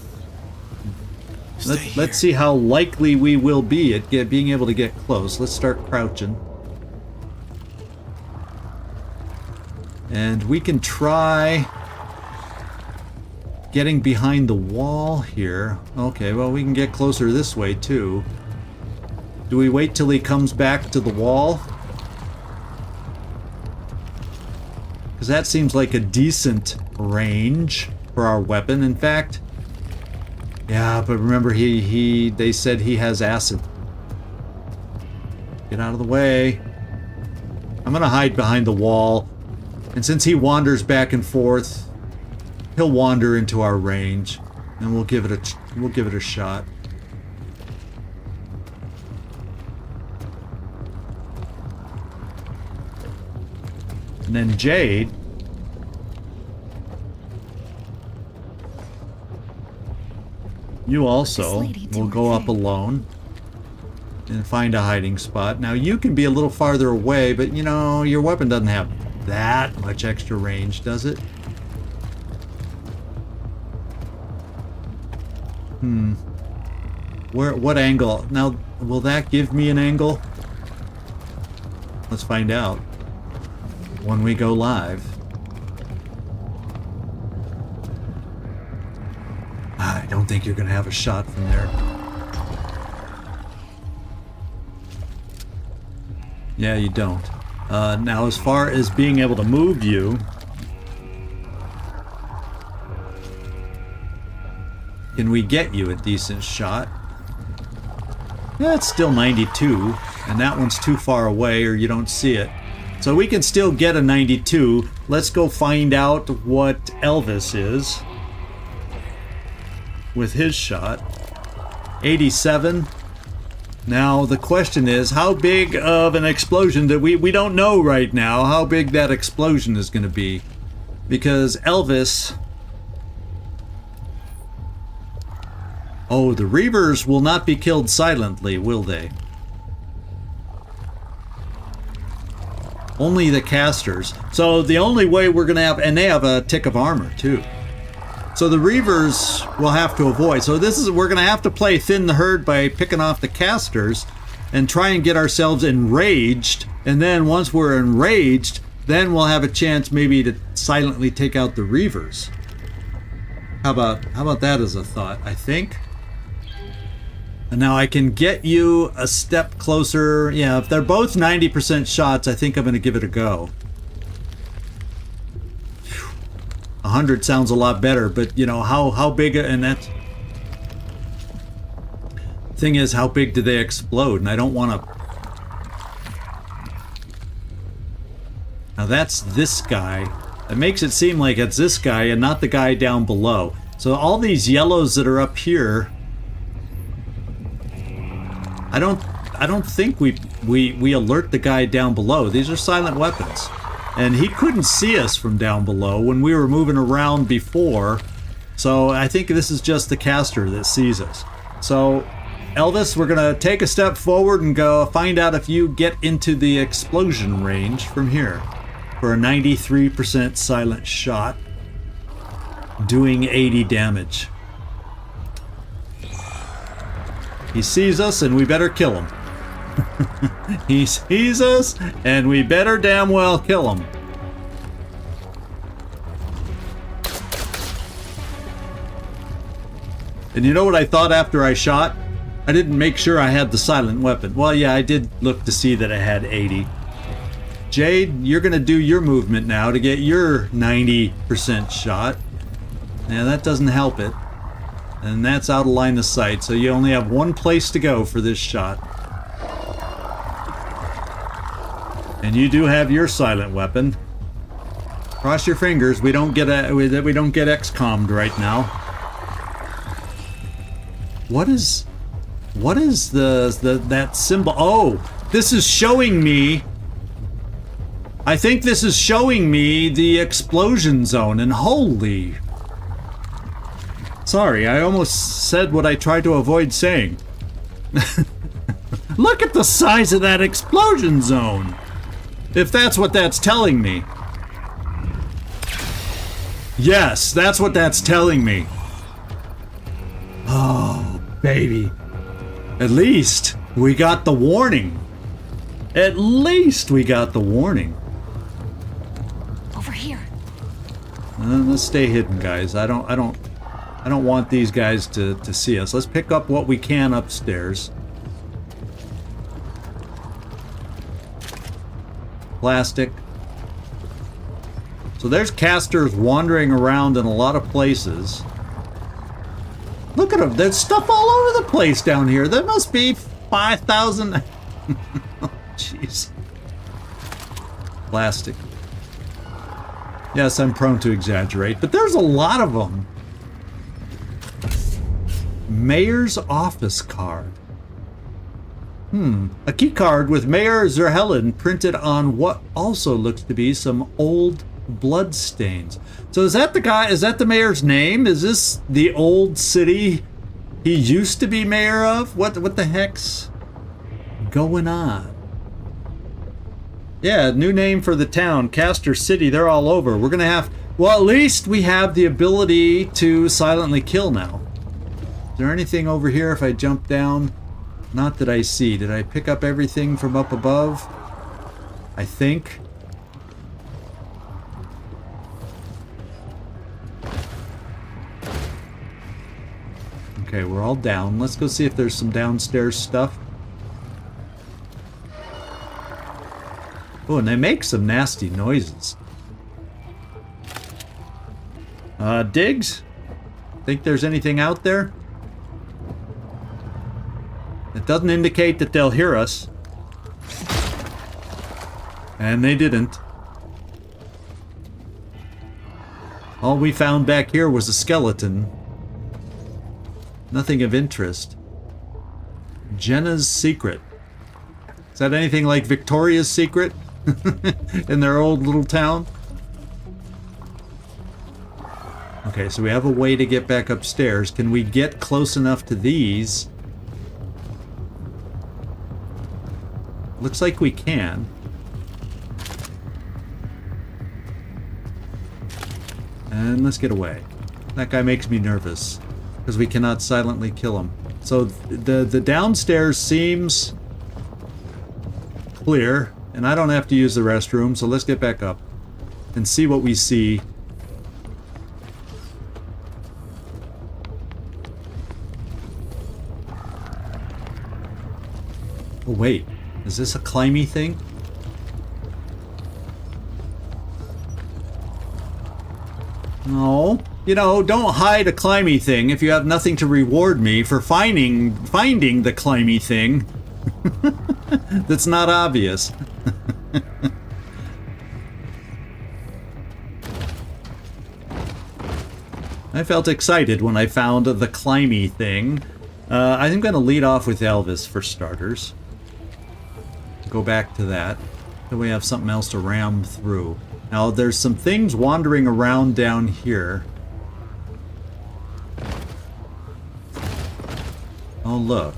Let's see how likely we will be at being able to get close. Let's start crouching. And we can try getting behind the wall here. Okay, well, we can get closer this way, too. Do we wait till he comes back to the wall? Because that seems like a decent range for our weapon. In fact... Yeah, but remember, they said he has acid. Get out of the way. I'm gonna hide behind the wall, and since he wanders back and forth, he'll wander into our range, and we'll give it a shot. then Jade. You also will go up alone and find a hiding spot. Now you can be a little farther away, but you know, your weapon doesn't have that much extra range, does it? What angle? Now, will that give me an angle? Let's find out when we go live. I don't think you're going to have a shot from there. Yeah, you don't. Now, as far as being able to move you, can we get you a decent shot? Yeah, it's still 92, and that one's too far away or you don't see it. So we can still get a 92. Let's go find out what Elvis is with his shot. 87. Now the question is, how big of an explosion that we don't know right now how big that explosion is going to be, because Elvis... Oh, the Reavers will not be killed silently, will they? Only the casters. So the only way we're going to have... And they have a tick of armor, too. So the Reavers will have to avoid. So this is... We're going to have to play thin the herd by picking off the casters and try and get ourselves enraged. And then once we're enraged, then we'll have a chance maybe to silently take out the Reavers. How about that as a thought, I think? And now I can get you a step closer. Yeah, if they're both 90% shots, I think I'm going to give it a go. 100 sounds a lot better, but you know, how big, and that thing is, how big do they explode? And I don't want to... Now that's this guy. It makes it seem like it's this guy and not the guy down below. So all these yellows that are up here, I don't think we alert the guy down below. These are silent weapons. And he couldn't see us from down below when we were moving around before. So I think this is just the caster that sees us. So Elvis, we're going to take a step forward and go find out if you get into the explosion range from here for a 93% silent shot doing 80 damage. He sees us and we better kill him. He sees us and we better damn well kill him. And you know what I thought after I shot? I didn't make sure I had the silent weapon. Well, yeah, I did look to see that I had 80. Jade, you're going to do your movement now to get your 90% shot. Now that doesn't help it. And that's out of line of sight, so you only have one place to go for this shot. And you do have your silent weapon. Cross your fingers, we don't get XCom'd right now. What is that symbol? Oh, this is showing me. I think this is showing me the explosion zone, and holy. Sorry, I almost said what I tried to avoid saying. Look at the size of that explosion zone. If that's what that's telling me. Yes, that's what that's telling me. Oh, baby. At least we got the warning. At least we got the warning. Over here. Let's stay hidden, guys. I don't want these guys to see us. Let's pick up what we can upstairs. Plastic. So there's casters wandering around in a lot of places. Look at them. There's stuff all over the place down here. There must be 5,000. Oh, jeez. Plastic. Yes, I'm prone to exaggerate, but there's a lot of them. Mayor's office card. A key card with Mayor Zerhelen printed on what also looks to be some old blood stains. So is that the guy? Is that the mayor's name? Is this the old city he used to be mayor of? What the heck's going on? Yeah, new name for the town, Castor City. They're all over. We're gonna have. Well, at least we have the ability to silently kill now. Is there anything over here if I jump down? Not that I see. Did I pick up everything from up above? I think. Okay, we're all down. Let's go see if there's some downstairs stuff. Oh, and they make some nasty noises. Diggs? Think there's anything out there? It doesn't indicate that they'll hear us. And they didn't. All we found back here was a skeleton. Nothing of interest. Jenna's secret. Is that anything like Victoria's Secret? In their old little town? Okay, so we have a way to get back upstairs. Can we get close enough to these? Looks like we can. And let's get away. That guy makes me nervous because we cannot silently kill him. So the downstairs seems clear, and I don't have to use the restroom, so let's get back up and see what we see. Oh wait, is this a climby thing? No. You know, don't hide a climby thing if you have nothing to reward me for finding the climby thing. That's not obvious. I felt excited when I found the climby thing. I'm going to lead off with Elvis for starters. Go back to that. Then we have something else to ram through. Now, there's some things wandering around down here. Oh, look.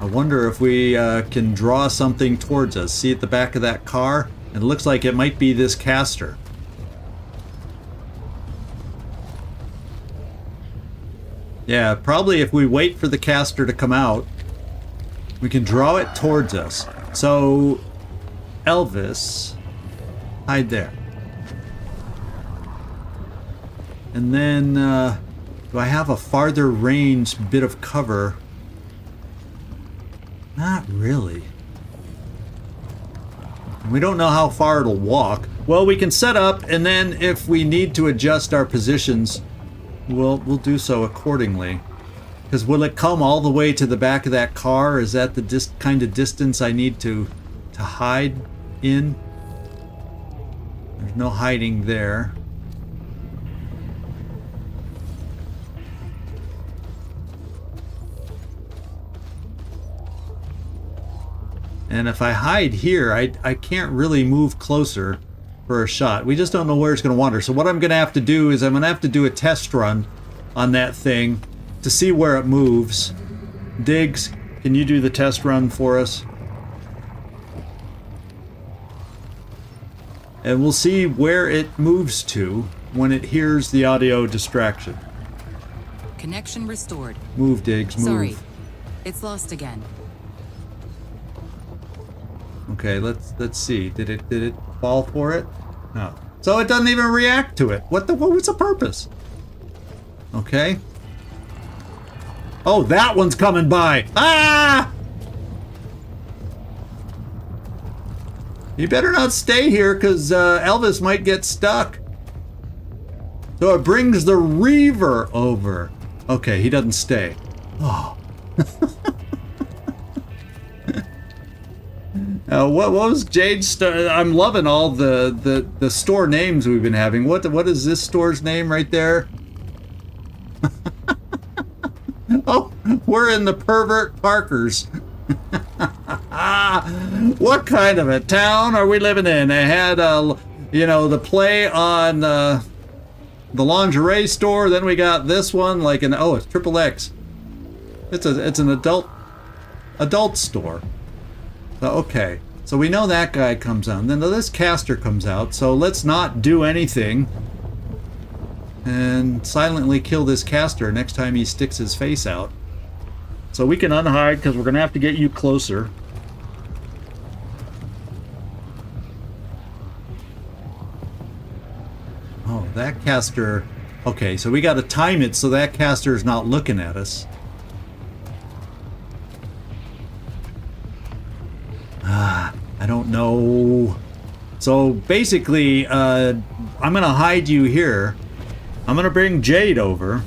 I wonder if we can draw something towards us. See at the back of that car? It looks like it might be this caster. Yeah, probably if we wait for the caster to come out, we can draw it towards us. So, Elvis, hide there. And then, do I have a farther range bit of cover? Not really. We don't know how far it'll walk. Well, we can set up, and then if we need to adjust our positions, we'll do so accordingly. Because will it come all the way to the back of that car? Is that the kind of distance I need to hide in? There's no hiding there. And if I hide here, I can't really move closer for a shot. We just don't know where it's going to wander. So what I'm going to have to do is I'm going to have to do a test run on that thing to see where it moves. Diggs, can you do the test run for us? And we'll see where it moves to when it hears the audio distraction. Connection restored. Move, Diggs, move. Sorry, it's lost again. Okay, let's see. Did it fall for it? No. So it doesn't even react to it. What was the purpose? Okay. Oh, that one's coming by. Ah! You better not stay here, because Elvis might get stuck. So it brings the Reaver over. Okay, he doesn't stay. Oh. What was Jade's? I'm loving all the store names we've been having. What is this store's name right there? Oh, we're in the Pervert Parkers. What kind of a town are we living in? They had, you know, the play on the lingerie store. Then we got this one, like an it's Triple X. It's an adult store. So, okay, so we know that guy comes on. Then this caster comes out. So let's not do anything and silently kill this caster next time he sticks his face out. So we can unhide because we're gonna have to get you closer. Oh, that caster. Okay, so we got to time it so that caster is not looking at us. I don't know. So basically, I'm going to hide you here. I'm going to bring Jade over.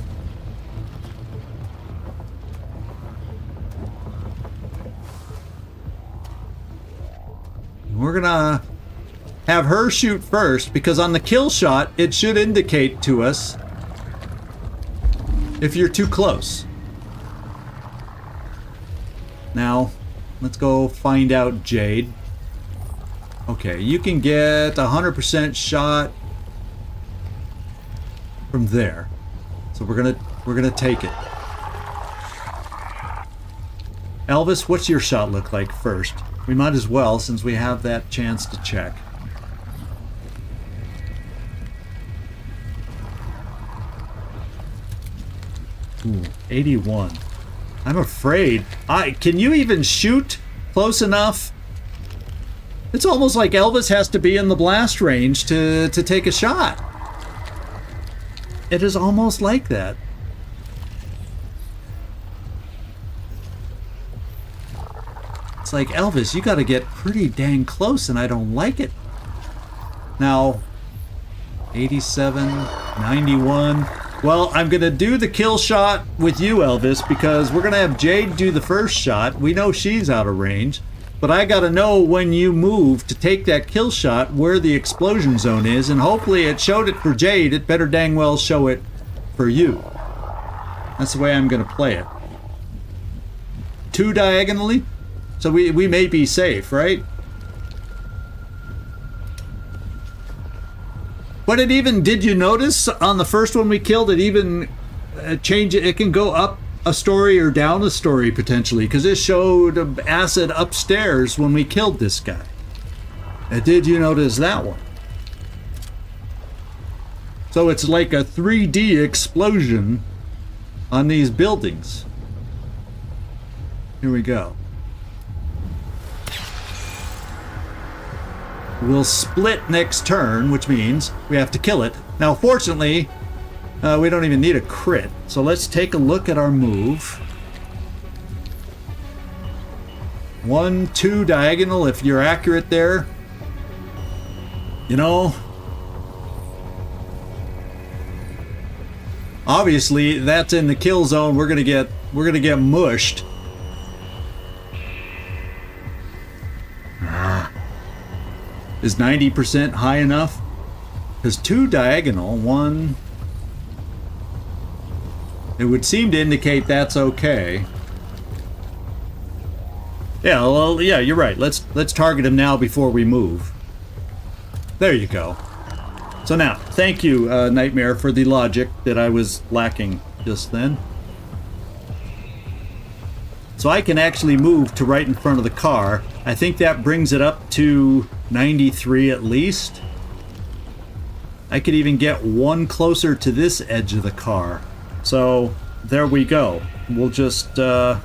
We're going to have her shoot first, because on the kill shot, it should indicate to us if you're too close. Now, let's go find out Jade. Okay, you can get 100% shot from there. So we're gonna take it. Elvis, what's your shot look like first? We might as well, since we have that chance to check. Ooh, 81. I'm afraid. Can you even shoot close enough? It's almost like Elvis has to be in the blast range to take a shot. It is almost like that. It's like, Elvis, you got to get pretty dang close, and I don't like it. Now, 87, 91. Well, I'm going to do the kill shot with you, Elvis, because we're going to have Jade do the first shot. We know she's out of range, but I got to know when you move to take that kill shot where the explosion zone is, and hopefully it showed it for Jade. It better dang well show it for you. That's the way I'm going to play it. 2 diagonally, so we may be safe, right? But it even, did you notice on the first one we killed, it even change it? It can go up a story or down a story potentially, because it showed acid upstairs when we killed this guy. Did you notice that one? So it's like a 3D explosion on these buildings. Here we go. We'll split next turn, which means we have to kill it. Now, fortunately, we don't even need a crit. So let's take a look at our move. 1, 2 diagonal, if you're accurate there. You know, obviously that's in the kill zone. We're gonna get mushed. Is 90% high enough? Because 2 diagonal, 1. It would seem to indicate that's okay. Yeah, well, yeah, you're right. Let's target him now before we move. There you go. So now, thank you, Nightmare, for the logic that I was lacking just then. So I can actually move to right in front of the car. I think that brings it up to 93 at least. I could even get 1 closer to this edge of the car. So there we go. We'll just so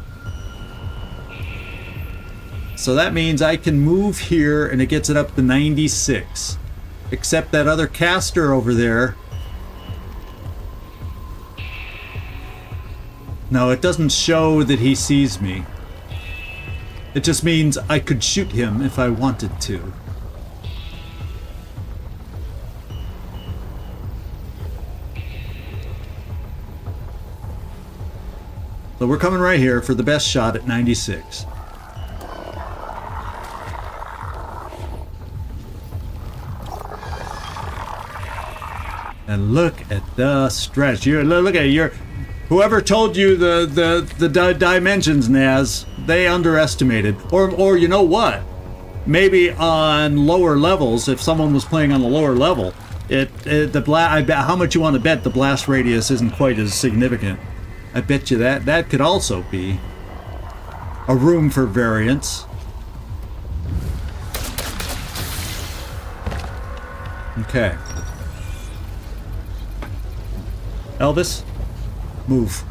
that means I can move here and it gets it up to 96. Except that other caster over there. No, it doesn't show that he sees me. It just means I could shoot him if I wanted to. So we're coming right here for the best shot at 96. And look at the stretch. Look at your. Whoever told you the dimensions, Naz, They underestimated. Or you know what? Maybe on lower levels, if someone was playing on the lower level, I bet how much you want to bet the blast radius isn't quite as significant. I bet you that could also be a room for variance. Okay. Elvis, move.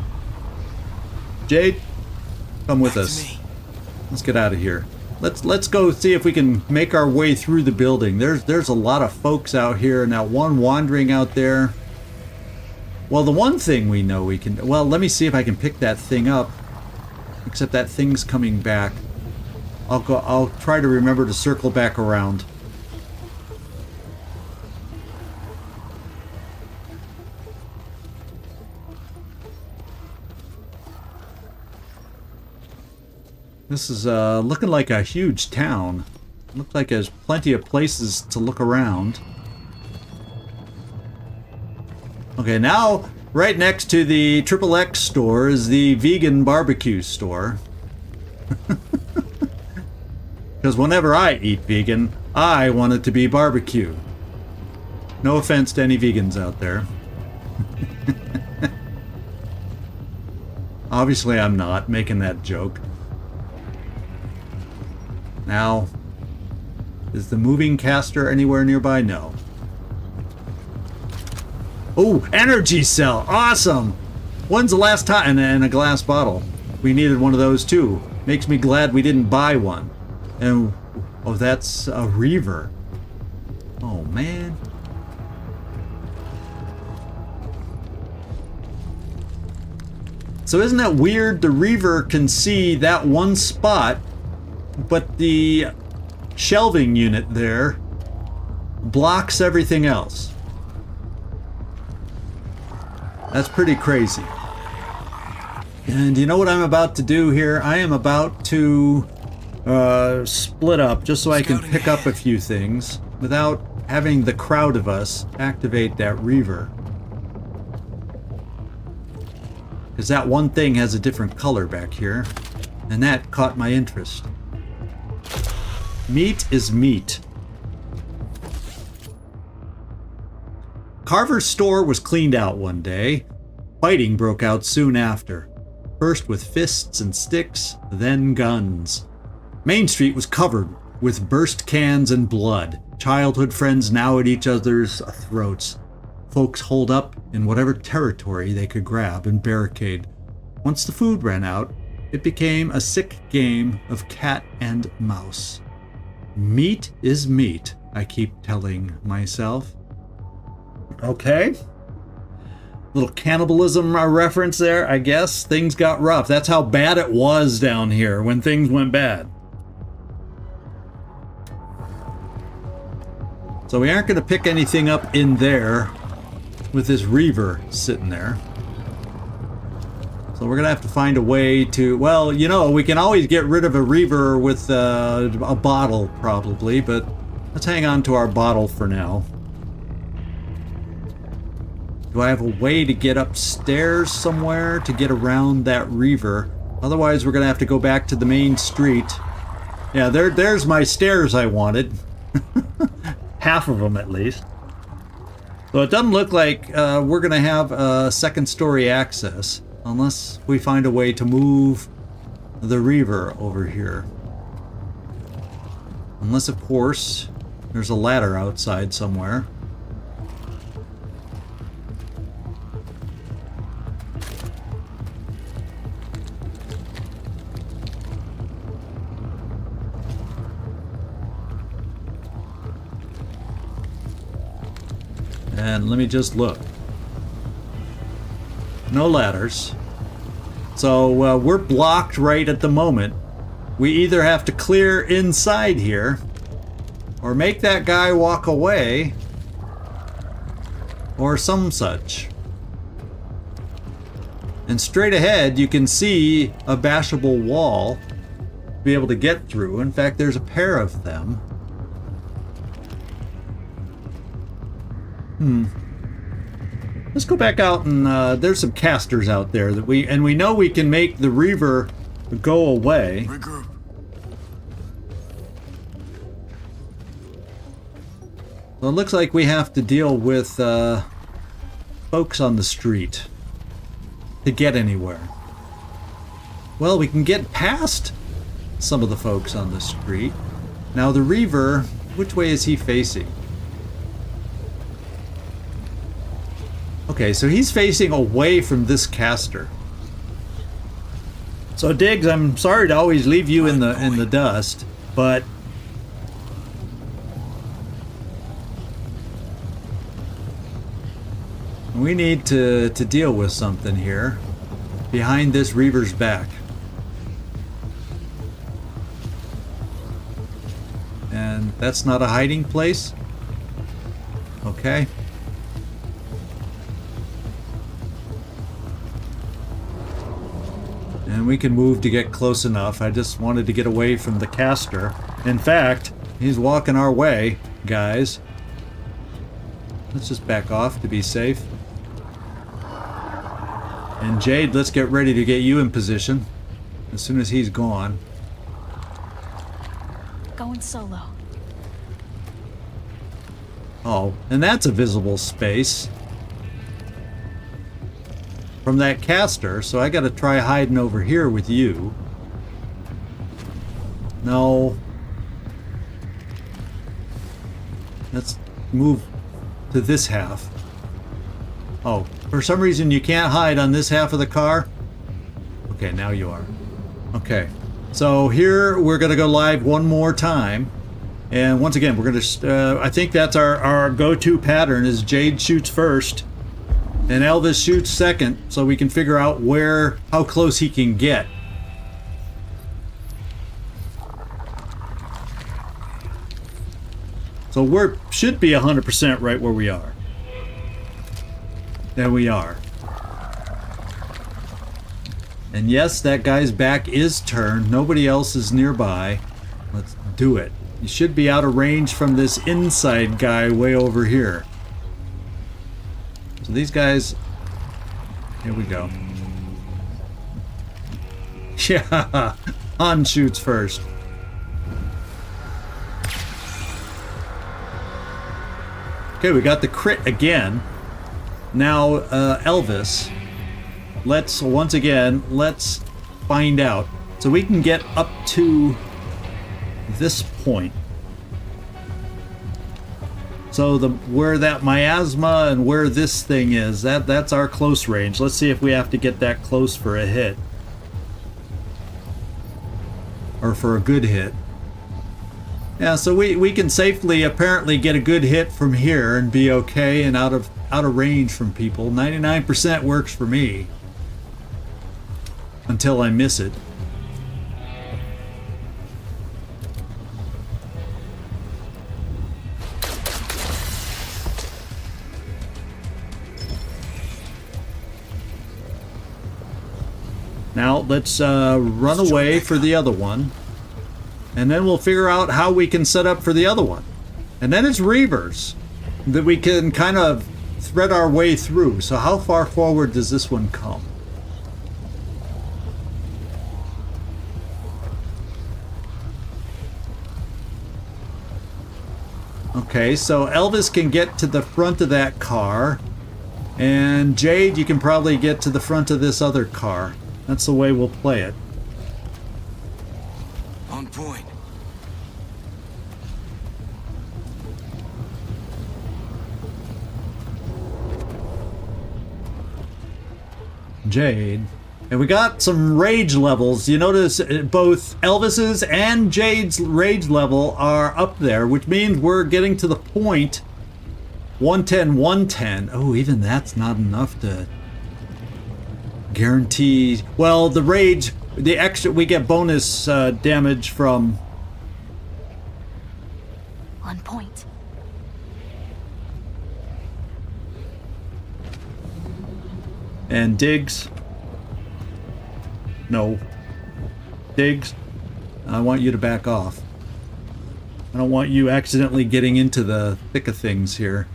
Jade, come with us. Let's get out of here. Let's go see if we can make our way through the building. There's a lot of folks out here, and that one wandering out there. Well, the one thing we know we can... Well, let me see if I can pick that thing up. Except that thing's coming back. I'll try to remember to circle back around. This is looking like a huge town. Looks like there's plenty of places to look around. Okay, now right next to the XXX store is the vegan barbecue store. Because whenever I eat vegan, I want it to be barbecue. No offense to any vegans out there. Obviously I'm not making that joke. Now, is the moving caster anywhere nearby? No. Oh, energy cell! Awesome! When's the last time? And a glass bottle. We needed one of those too. Makes me glad we didn't buy one. And, oh, that's a reaver. Oh, man. So isn't that weird? The reaver can see that one spot, but the shelving unit there blocks everything else. That's pretty crazy. And you know what I'm about to do here? I am about to split up just so I can pick up a few things without having the crowd of us activate that reaver. Because that one thing has a different color back here, and that caught my interest. Meat is meat. Carver's store was cleaned out one day. Fighting broke out soon after. First with fists and sticks, then guns. Main Street was covered with burst cans and blood. Childhood friends now at each other's throats. Folks holed up in whatever territory they could grab and barricade. Once the food ran out, it became a sick game of cat and mouse. Meat is meat, I keep telling myself. Okay. Little cannibalism reference there, I guess. Things got rough. That's how bad it was down here when things went bad. So we aren't going to pick anything up in there with this reaver sitting there. So we're going to have to find a way to... Well, you know, we can always get rid of a reaver with a bottle, probably, but let's hang on to our bottle for now. Do I have a way to get upstairs somewhere to get around that reaver? Otherwise, we're going to have to go back to the main street. Yeah, there's my stairs I wanted. Half of them, at least. So it doesn't look like we're going to have second story access. Unless we find a way to move the reaver over here. Unless, of course, there's a ladder outside somewhere. And let me just look. No ladders. So we're blocked right at the moment. We either have to clear inside here, or make that guy walk away, or some such. And straight ahead, you can see a bashable wall to be able to get through. In fact, there's a pair of them. Let's go back out and there's some casters out there that we know we can make the reaver go away. Regroup. Well, it looks like we have to deal with folks on the street to get anywhere. Well, we can get past some of the folks on the street. Now the Reaver, which way is he facing? Okay, so he's facing away from this caster. So Diggs, I'm sorry to always leave you in the dust, but we need to deal with something here behind this Reaver's back. And that's not a hiding place? Okay. And we can move to get close enough. I just wanted to get away from the caster. In fact, he's walking our way, guys. Let's just back off to be safe. And Jade, let's get ready to get you in position as soon as he's gone. Going solo. Oh, and that's a visible space from that caster, so I gotta try hiding over here with you. No. Let's move to this half. Oh, for some reason you can't hide on this half of the car? Okay, now you are. Okay, so here we're gonna go live one more time. And once again, we're gonna, I think that's our go-to pattern is Jade shoots first and Elvis shoots second, so we can figure out how close he can get. So should be 100% right where we are. There we are. And yes, that guy's back is turned. Nobody else is nearby. Let's do it. You should be out of range from this inside guy way over here. So these guys... Here we go. Yeah, Han shoots first. Okay, we got the crit again. Now, Elvis, let's find out. So we can get up to this point. So where that miasma and where this thing is, that's our close range. Let's see if we have to get that close for a hit. Or for a good hit. Yeah, so we can safely apparently get a good hit from here and be okay and out of range from people. 99% works for me. Until I miss it. Now let's run away for the other one. And then we'll figure out how we can set up for the other one. And then it's Reavers that we can kind of thread our way through. So how far forward does this one come? Okay, so Elvis can get to the front of that car. And Jade, you can probably get to the front of this other car. That's the way we'll play it. On point. Jade. And we got some rage levels. You notice both Elvis's and Jade's rage level are up there, which means we're getting to the point 110, 110. Oh, even that's not enough to guarantee. Well, the rage, the extra, we get bonus damage from. On point. And Diggs. No. Diggs, I want you to back off. I don't want you accidentally getting into the thick of things here.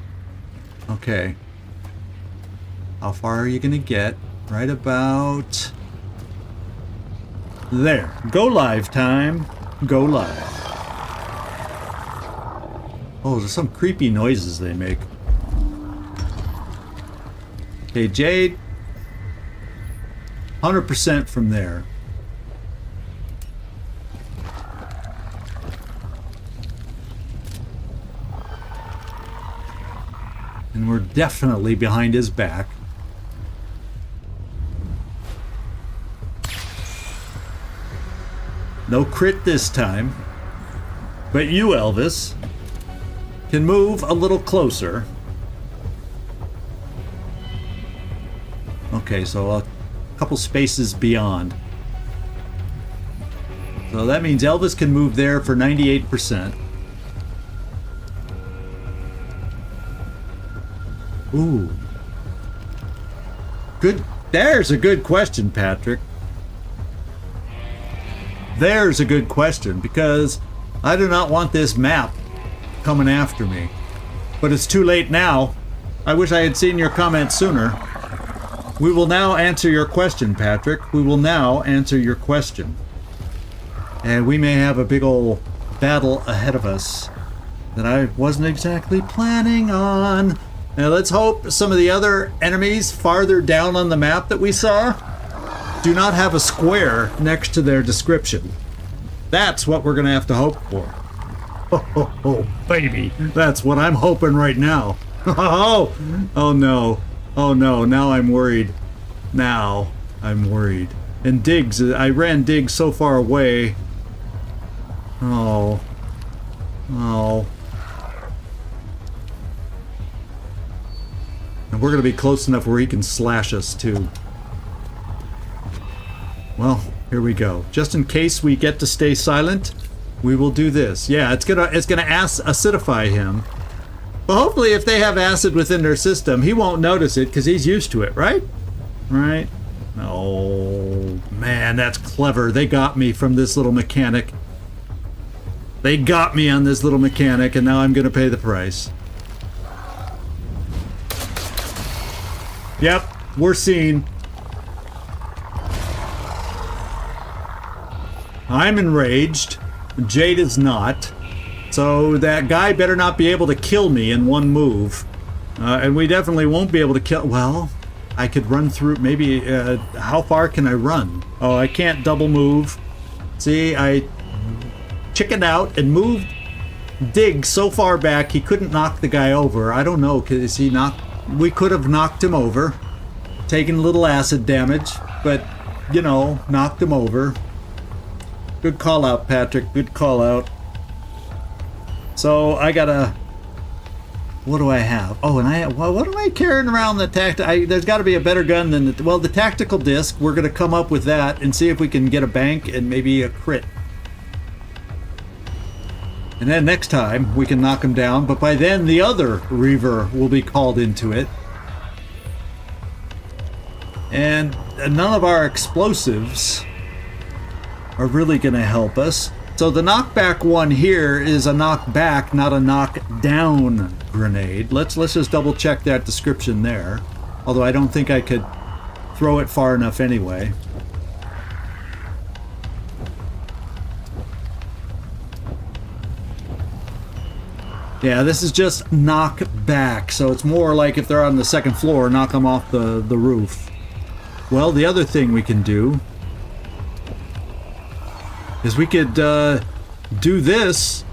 Okay. How far are you going to get? Right about There. Go live time. Go live. Oh, there's some creepy noises they make. Okay, Jade. 100% from there. And we're definitely behind his back. No crit this time. But you, Elvis, can move a little closer. Okay, so a couple spaces beyond. So that means Elvis can move there for 98%. Ooh. Good. There's a good question, Patrick. There's a good question, because I do not want this map coming after me. But it's too late now. I wish I had seen your comment sooner. We will now answer your question, Patrick. We will now answer your question. And we may have a big old battle ahead of us that I wasn't exactly planning on. Now let's hope some of the other enemies farther down on the map that we saw do not have a square next to their description. That's what we're going to have to hope for. Oh, baby. That's what I'm hoping right now. Oh no. Oh no, now I'm worried. Now I'm worried. And Diggs, I ran Diggs so far away. Oh. And we're going to be close enough where he can slash us too. Well, here we go. Just in case we get to stay silent, we will do this. Yeah, it's gonna acidify him. But hopefully if they have acid within their system, he won't notice it because he's used to it, right? Right? Oh, man, that's clever. They got me from this little mechanic. They got me on this little mechanic, and now I'm going to pay the price. Yep, we're seen. I'm enraged. Jade is not. So that guy better not be able to kill me in one move. And we definitely won't be able to kill... Well, I could run through... Maybe... how far can I run? Oh, I can't double move. See, I chickened out and moved Dig so far back he couldn't knock the guy over. I don't know, because he knocked... We could have knocked him over. Taken a little acid damage. But, you know, knocked him over. Good call out, Patrick. Good call out. So I gotta... What do I have? Oh, and what am I carrying around the there's got to be a better gun than the... Well, the tactical disc. We're gonna come up with that and see if we can get a bank and maybe a crit. And then next time we can knock him down. But by then the other Reaver will be called into it. And none of our explosives are really gonna help us. So the knockback one here is a knockback, not a knockdown grenade. Let's just double check that description there. Although I don't think I could throw it far enough anyway. Yeah, this is just knockback, so it's more like if they're on the second floor, knock them off the roof. Well, the other thing we can do is we could do this.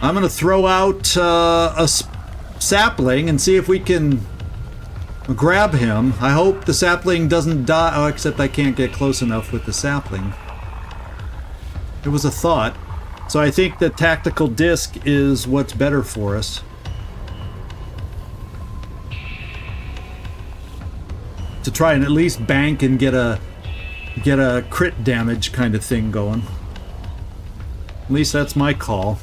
I'm going to throw out a sapling and see if we can grab him. I hope the sapling doesn't die. Oh, except I can't get close enough with the sapling. It was a thought. So I think the tactical disc is what's better for us. To try and at least bank and get a crit damage kind of thing going. At least that's my call.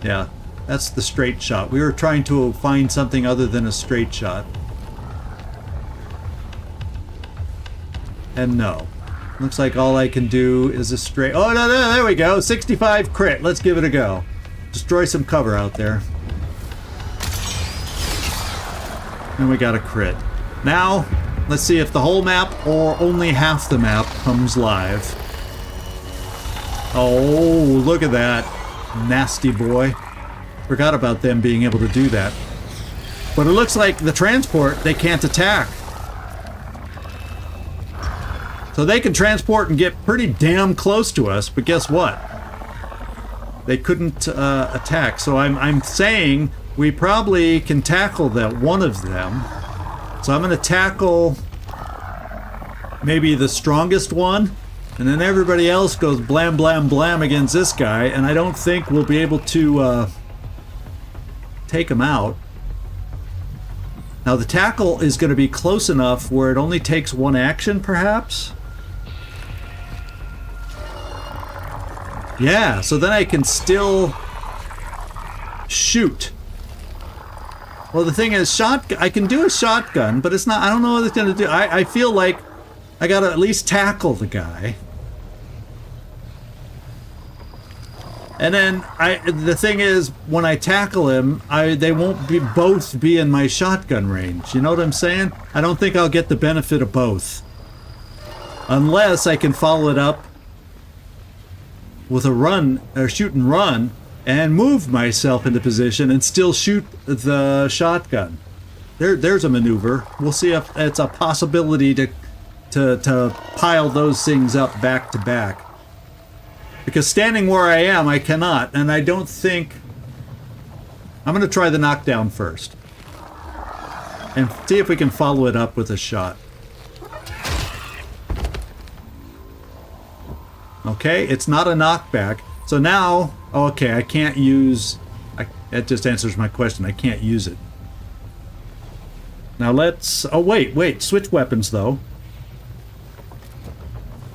Yeah, that's the straight shot. We were trying to find something other than a straight shot. And no. Looks like all I can do is a straight... Oh, no, there we go. 65 crit. Let's give it a go. Destroy some cover out there. And we got a crit. Now, let's see if the whole map or only half the map comes live. Oh, look at that. Nasty boy. Forgot about them being able to do that. But it looks like the transport, they can't attack. So they can transport and get pretty damn close to us, but guess what? They couldn't attack. So I'm saying we probably can tackle that one of them. So I'm going to tackle maybe the strongest one, and then everybody else goes blam, blam, blam against this guy, and I don't think we'll be able to take him out. Now the tackle is going to be close enough where it only takes one action, perhaps? Yeah, so then I can still shoot. Well, the thing is, I can do a shotgun, but it's not, I don't know what it's going to do. I feel like I got to at least tackle the guy. And then the thing is, when I tackle him, they won't both be in my shotgun range. You know what I'm saying? I don't think I'll get the benefit of both. Unless I can follow it up with a run, or shoot and run, and move myself into position and still shoot the shotgun. There's a maneuver. We'll see if it's a possibility to pile those things up back to back. Because standing where I am, I cannot, and I don't think... I'm going to try the knockdown first. And see if we can follow it up with a shot. Okay, it's not a knockback. So now, oh, okay, I can't use... that just answers my question. I can't use it. Now let's... Oh, wait. Switch weapons, though.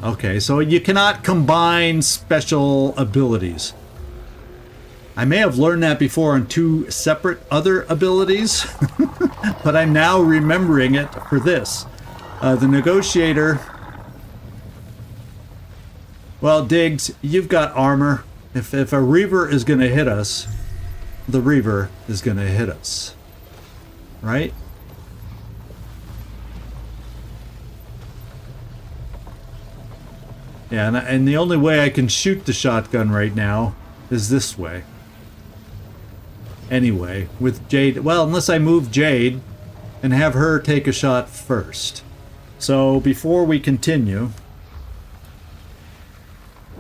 Okay, so you cannot combine special abilities. I may have learned that before on 2 separate other abilities, but I'm now remembering it for this. The Negotiator... Well, Diggs, you've got armor. If a Reaver is going to hit us, the Reaver is going to hit us. Right? Yeah, and the only way I can shoot the shotgun right now is this way. Anyway, with Jade... Well, unless I move Jade and have her take a shot first. So, before we continue...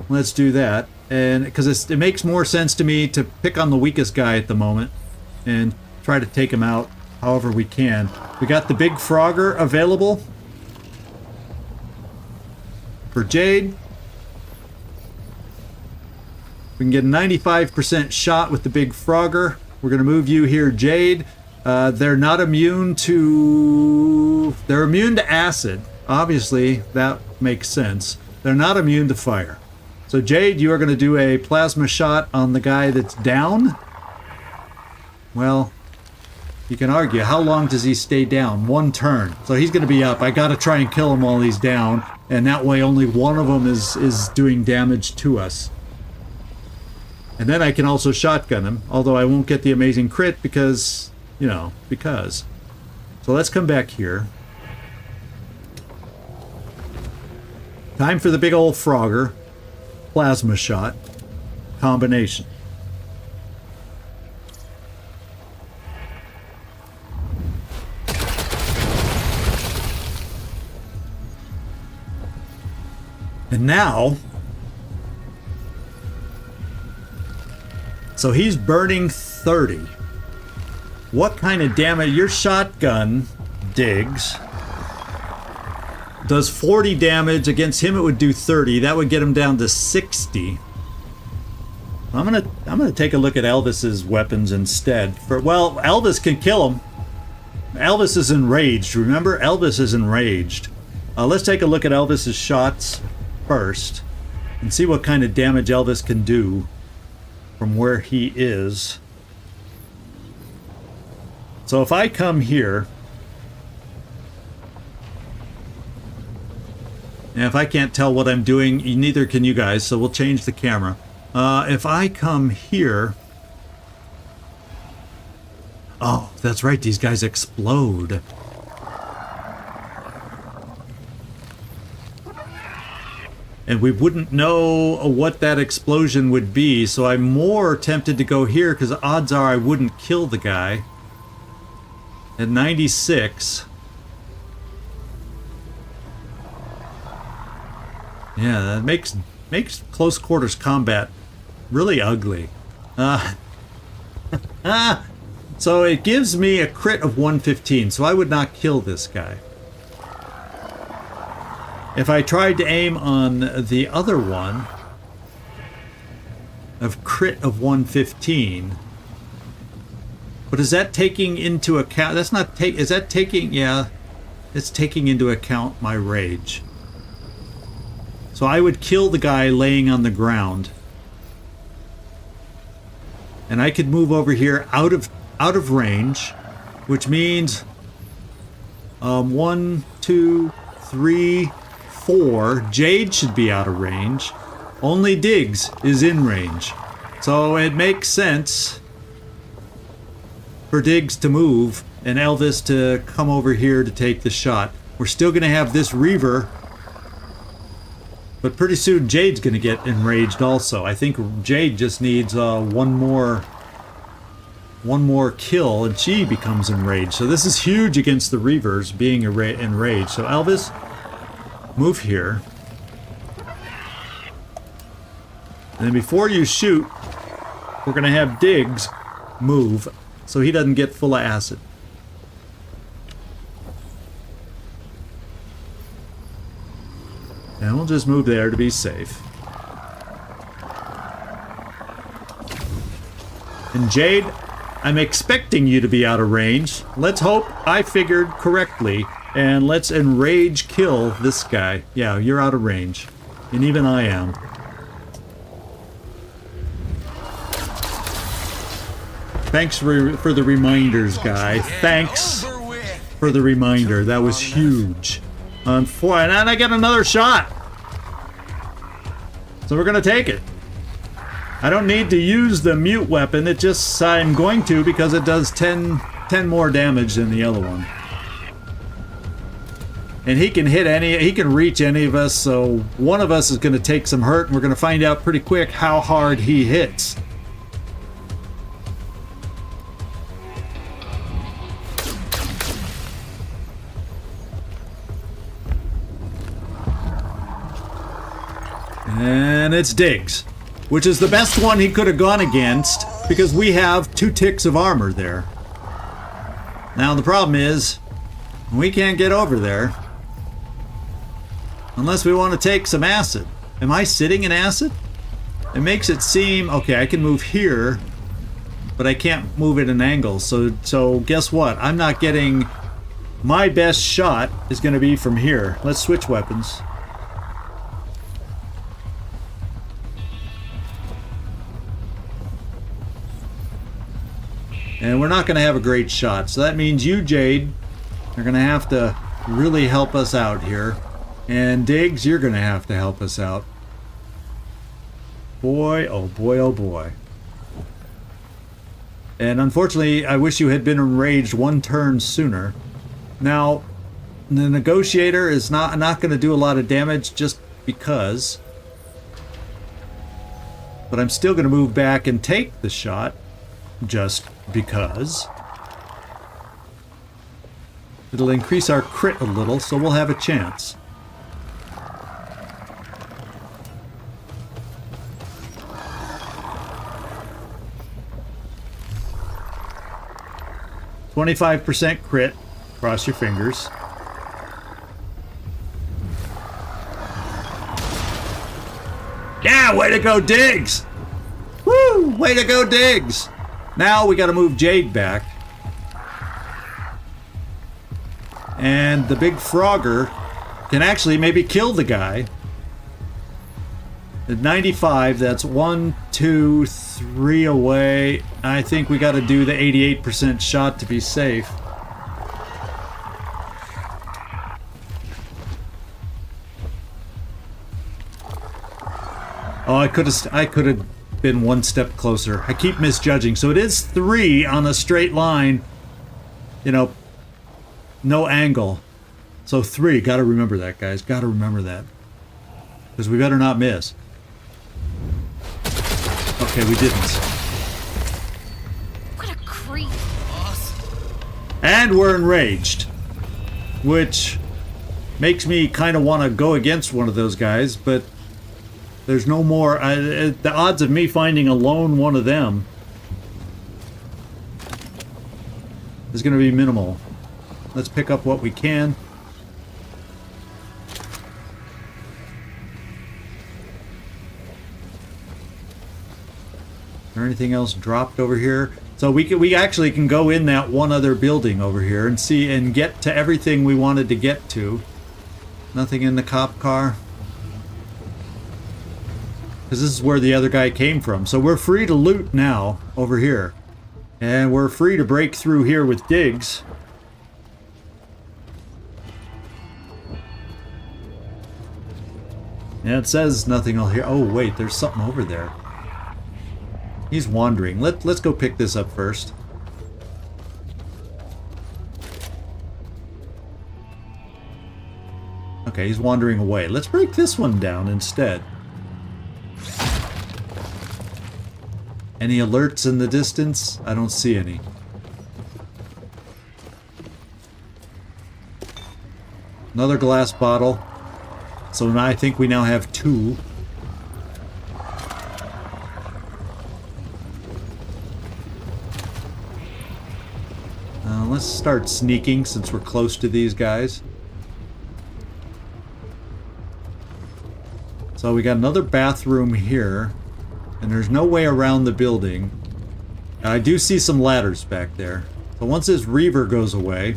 Let's do that, and because it makes more sense to me to pick on the weakest guy at the moment and try to take him out however we can. We got the big Frogger available for Jade. We can get a 95% shot with the big Frogger. We're going to move you here, Jade. They're not immune to... They're immune to acid. Obviously, that makes sense. They're not immune to fire. So Jade, you are going to do a plasma shot on the guy that's down. Well, you can argue, how long does he stay down? 1 turn. So he's going to be up. I got to try and kill him while he's down. And that way only one of them is doing damage to us. And then I can also shotgun him. Although I won't get the amazing crit because, you know, because. So let's come back here. Time for the big old Frogger. Plasma shot combination. And now, so he's burning 30. What kind of damage? Your shotgun, Diggs, does 40 damage. Against him it would do 30. That would get him down to 60. I'm gonna take a look at Elvis's weapons instead. Well, Elvis can kill him. Elvis is enraged. Remember, Elvis is enraged. Let's take a look at Elvis's shots first and see what kind of damage Elvis can do from where he is. So if I come here, and if I can't tell what I'm doing, neither can you guys, so we'll change the camera. If I come here... Oh, that's right. These guys explode. And we wouldn't know what that explosion would be, so I'm more tempted to go here because odds are I wouldn't kill the guy. At 96. Yeah, that makes close quarters combat really ugly. So it gives me a crit of 115, so I would not kill this guy. If I tried to aim on the other one of crit of 115, but is that taking into account? That's not take. Is that taking? Yeah, it's taking into account my rage. So I would kill the guy laying on the ground, and I could move over here out of range, which means 1, 2, 3, 4. Jade should be out of range. Only Diggs is in range, so it makes sense for Diggs to move and Elvis to come over here to take the shot. We're still going to have this Reaver, but pretty soon Jade's going to get enraged also. I think Jade just needs one more kill and she becomes enraged. So this is huge against the Reavers being enraged. So Elvis, move here. And then before you shoot, we're going to have Diggs move so he doesn't get full of acid. And we'll just move there to be safe. And Jade, I'm expecting you to be out of range. Let's hope I figured correctly. And let's enrage kill this guy. Yeah, you're out of range. And even I am. Thanks for the reminders, guy. Thanks for the reminder. That was huge. And I get another shot. So we're going to take it. I don't need to use the mute weapon. It just, I'm going to because it does 10 more damage than the other one. And he can he can reach any of us, so one of us is going to take some hurt, and we're going to find out pretty quick how hard he hits. And it's Diggs, which is the best one he could have gone against because we have 2 ticks of armor there. Now the problem is we can't get over there unless we want to take some acid. Am I sitting in acid? It makes it seem, okay, I can move here, but I can't move at an angle. So guess what? I'm not getting, my best shot is going to be from here. Let's switch weapons. And we're not going to have a great shot. So that means you, Jade, are going to have to really help us out here. And Diggs, you're going to have to help us out. Boy, oh boy, oh boy. And unfortunately, I wish you had been enraged 1 turn sooner. Now, the Negotiator is not going to do a lot of damage just because. But I'm still going to move back and take the shot. Just because. It'll increase our crit a little, so we'll have a chance. %25 crit. Cross your fingers. Yeah, way to go, Diggs! Woo! Way to go, Diggs! Now we got to move Jade back. And the big Frogger can actually maybe kill the guy. At 95, that's 1, 2, 3 away. I think we got to do the 88% shot to be safe. Oh, I could have been one step closer. I keep misjudging. So it is 3 on a straight line. You know, no angle. So 3. Gotta remember that, guys. Gotta remember that. Because we better not miss. Okay, we didn't. What a creep. And we're enraged. Which makes me kind of want to go against one of those guys, but there's no more. The odds of me finding a lone one of them is going to be minimal. Let's pick up what we can. Is there anything else dropped over here? So we actually can go in that one other building over here and see and get to everything we wanted to get to. Nothing in the cop car. Because this is where the other guy came from. So we're free to loot now over here. And we're free to break through here with digs. Yeah, it says nothing here. Oh, wait, there's something over there. He's wandering. Let's go pick this up first. Okay, he's wandering away. Let's break this one down instead. Any alerts in the distance? I don't see any. Another glass bottle. So now I think we now have 2. Let's start sneaking since we're close to these guys. So we got another bathroom here. And there's no way around the building. I do see some ladders back there. So once this Reaver goes away...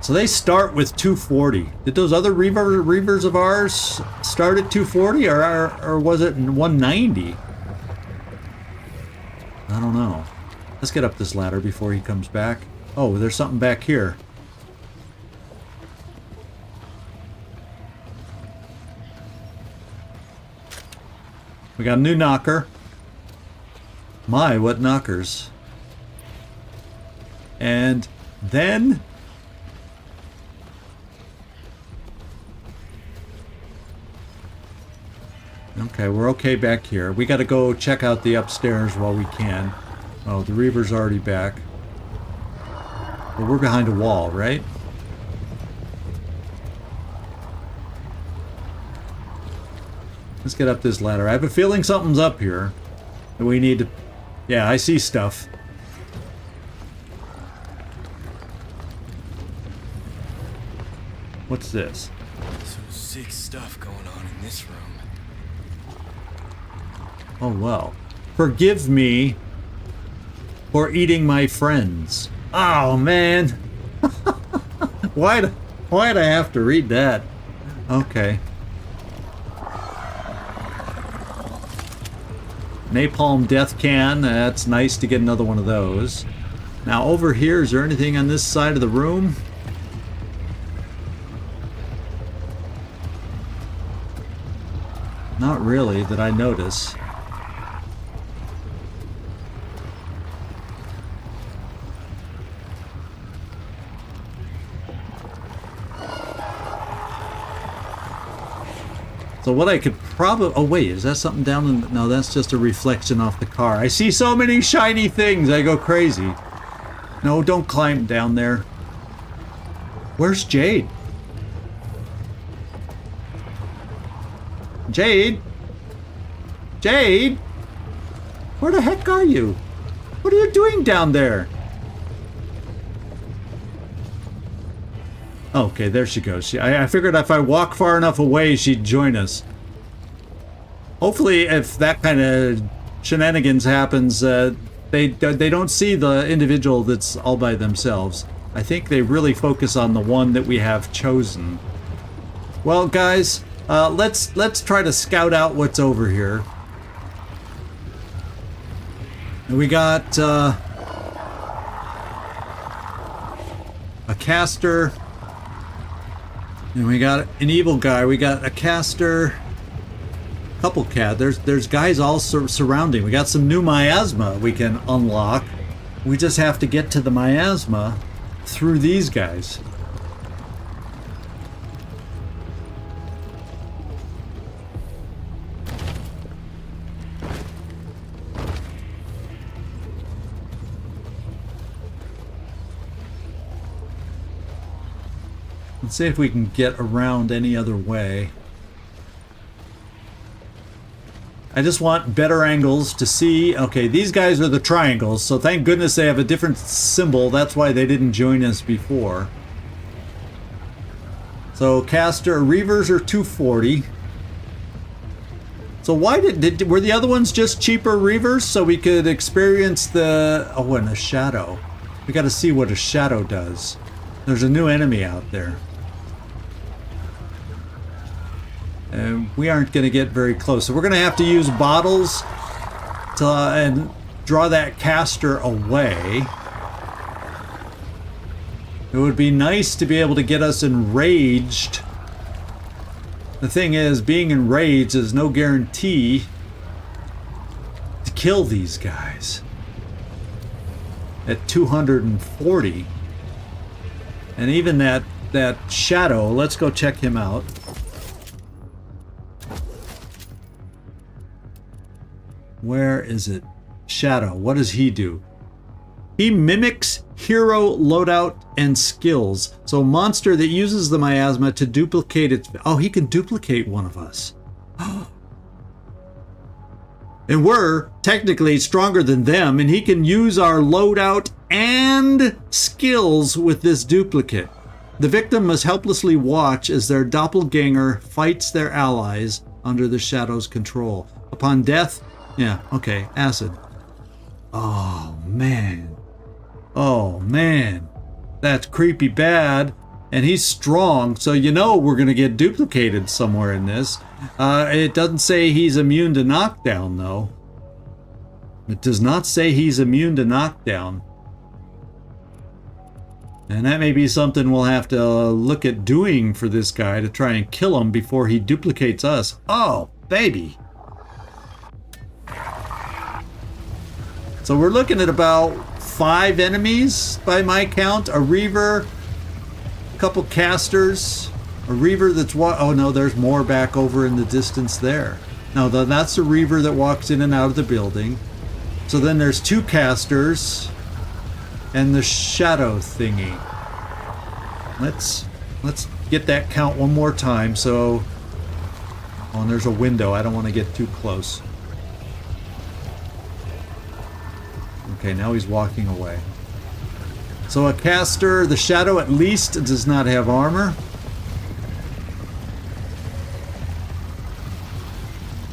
So they start with 240. Did those other Reavers of ours start at 240 or was it 190? I don't know. Let's get up this ladder before he comes back. Oh, there's something back here. We got a new knocker. My, what knockers. And then... Okay, we're okay back here. We gotta go check out the upstairs while we can. Oh, the Reaver's already back. But we're behind a wall, right? Let's get up this ladder. I have a feeling something's up here. And we need to... Yeah, I see stuff. What's this? Some sick stuff going on in this room. Oh, well. Forgive me for eating my friends. Oh, man. Why'd I have to read that? Okay. Napalm death can. That's nice to get another one of those. Now, over here, is there anything on this side of the room? Not really that I notice. So what I could probably... Oh, wait, is that something down in... No, that's just a reflection off the car. I see so many shiny things, I go crazy. No, don't climb down there. Where's Jade? Jade? Jade? Where the heck are you? What are you doing down there? Okay, there she goes. I figured if I walk far enough away, she'd join us. Hopefully, if that kind of shenanigans happens, they don't see the individual that's all by themselves. I think they really focus on the one that we have chosen. Well, guys, let's try to scout out what's over here. And we got a caster. And we got an evil guy. We got a caster. Couple cat. There's guys all surrounding. We got some new miasma we can unlock. We just have to get to the miasma through these guys. Let's see if we can get around any other way. I just want better angles to see. Okay, these guys are the triangles, so thank goodness they have a different symbol. That's why they didn't join us before. So caster reavers are 240. So why were the other ones just cheaper reavers so we could experience the and a shadow. We got to see what a shadow does. There's a new enemy out there. And we aren't going to get very close. So we're going to have to use bottles to and draw that caster away. It would be nice to be able to get us enraged. The thing is, being enraged is no guarantee to kill these guys. At 240. And even that shadow, let's go check him out. Where is it? Shadow. What does he do? He mimics hero loadout and skills. So a monster that uses the miasma to duplicate its... Oh, he can duplicate one of us. And we're technically stronger than them, and he can use our loadout and skills with this duplicate. The victim must helplessly watch as their doppelganger fights their allies under the shadow's control. Upon death... Yeah, okay, acid. Oh, man. Oh, man. That's creepy bad. And he's strong, so you know we're going to get duplicated somewhere in this. It doesn't say he's immune to knockdown, though. It does not say he's immune to knockdown. And that may be something we'll have to look at doing for this guy to try and kill him before he duplicates us. Oh, baby. So we're looking at about 5 enemies by my count. A reaver, a couple casters, a reaver that's oh no, there's more back over in the distance there. No, that's the reaver that walks in and out of the building. So then there's 2 casters and the shadow thingy. Let's get that count one more time. So, oh, and there's a window. I don't want to get too close. Okay, now he's walking away. So a caster, the shadow at least does not have armor.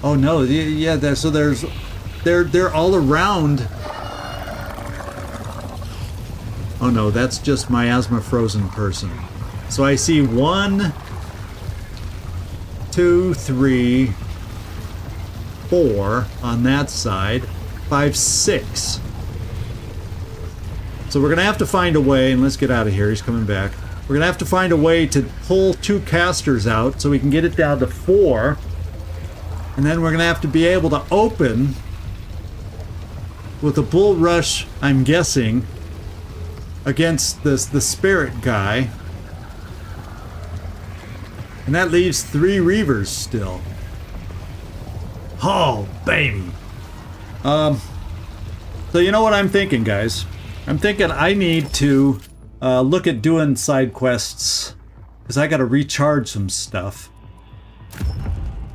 Oh no, yeah, so they're all around. Oh no, that's just miasma frozen person. So I see 1, 2, 3, 4 on that side, 5, 6. So we're going to have to find a way, and let's get out of here, he's coming back. We're going to have to find a way to pull 2 casters out so we can get it down to 4. And then we're going to have to be able to open with a bull rush, I'm guessing, against the spirit guy. And that leaves 3 reavers still. Oh, baby. So you know what I'm thinking, guys? I'm thinking I need to look at doing side quests because I got to recharge some stuff.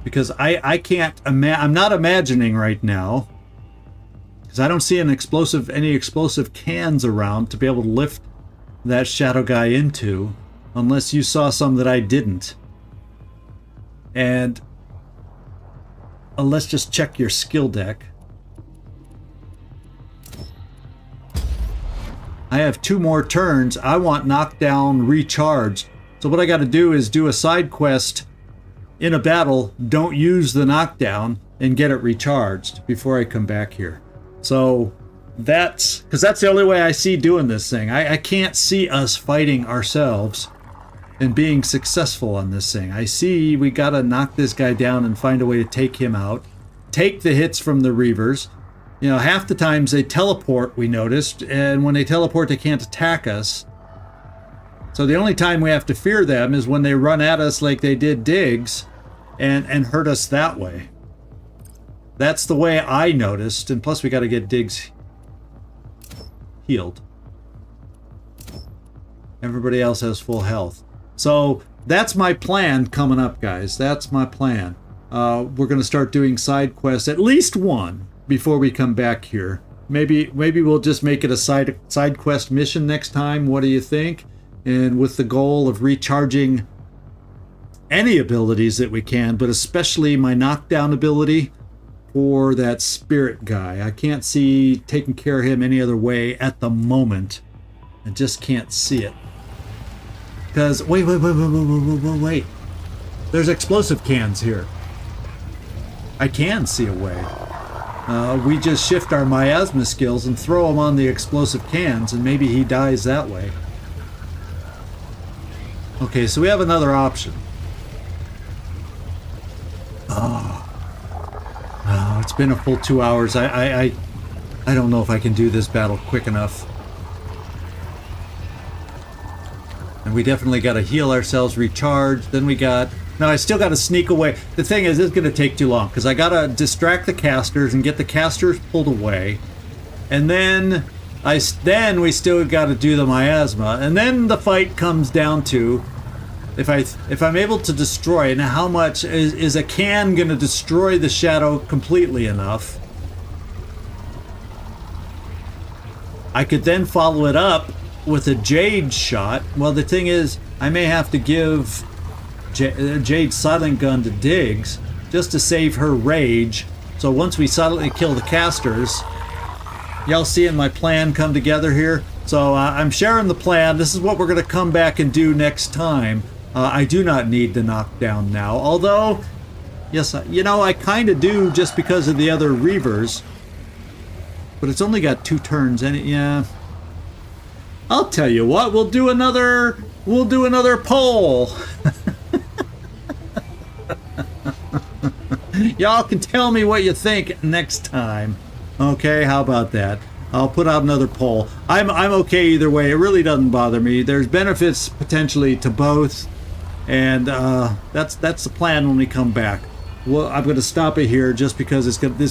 Because I can't I'm not imagining right now because I don't see any explosive cans around to be able to lift that shadow guy into unless you saw some that I didn't. And let's just check your skill deck. I have 2 more turns. I want knockdown recharged. So what I got to do is do a side quest in a battle, don't use the knockdown, and get it recharged before I come back here. So because that's the only way I see doing this thing. I can't see us fighting ourselves and being successful on this thing. I see we gotta knock this guy down and find a way to take him out. Take the hits from the Reavers. You know, half the times they teleport, we noticed, and when they teleport they can't attack us. So the only time we have to fear them is when they run at us like they did Diggs and hurt us that way. That's the way I noticed, and plus we gotta get Diggs healed. Everybody else has full health. So that's my plan coming up, guys. That's my plan. We're going to start doing side quests, at least one, before we come back here. Maybe we'll just make it a side quest mission next time. What do you think? And with the goal of recharging any abilities that we can, but especially my knockdown ability for that spirit guy. I can't see taking care of him any other way at the moment. I just can't see it. Because, wait. There's explosive cans here. I can see a way. We just shift our miasma skills and throw him on the explosive cans, and maybe he dies that way. Okay, so we have another option. Oh, it's been a full 2 hours. I don't know if I can do this battle quick enough. And we definitely got to heal ourselves, recharge. Then we got... No, I still got to sneak away. The thing is, it's going to take too long because I got to distract the casters and get the casters pulled away. And then we still got to do the miasma. And then the fight comes down to if I'm able to destroy it. Now, how much is a can going to destroy the shadow completely enough? I could then follow it up with a Jade shot. Well, the thing is, I may have to give Jade's silent gun to Diggs just to save her rage. So once we silently kill the casters, y'all seeing my plan come together here? So I'm sharing the plan. This is what we're going to come back and do next time. I do not need the knockdown now. Although, yes, you know, I kind of do just because of the other Reavers. But it's only got 2 turns, and yeah. I'll tell you what, we'll do another poll. Y'all can tell me what you think next time. Okay, how about that? I'll put out another poll. I'm okay either way. It really doesn't bother me. There's benefits potentially to both, and that's the plan when we come back. Well, I'm going to stop it here just because it's going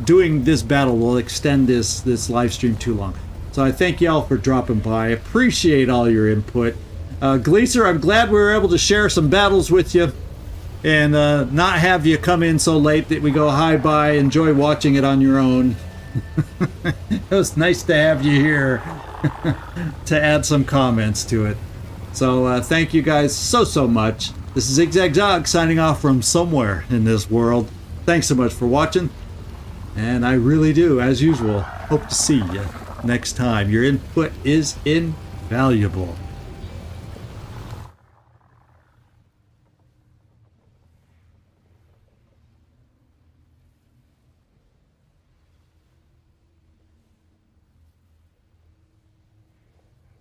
doing this battle will extend this live stream too long. So I thank y'all for dropping by. Appreciate all your input. Gleaser, I'm glad we were able to share some battles with you and not have you come in so late that we go hi-bye. Enjoy watching it on your own. It was nice to have you here to add some comments to it. So thank you guys so much. This is Zigzag Zog signing off from somewhere in this world. Thanks so much for watching. And I really do, as usual, hope to see you next time. Your input is invaluable.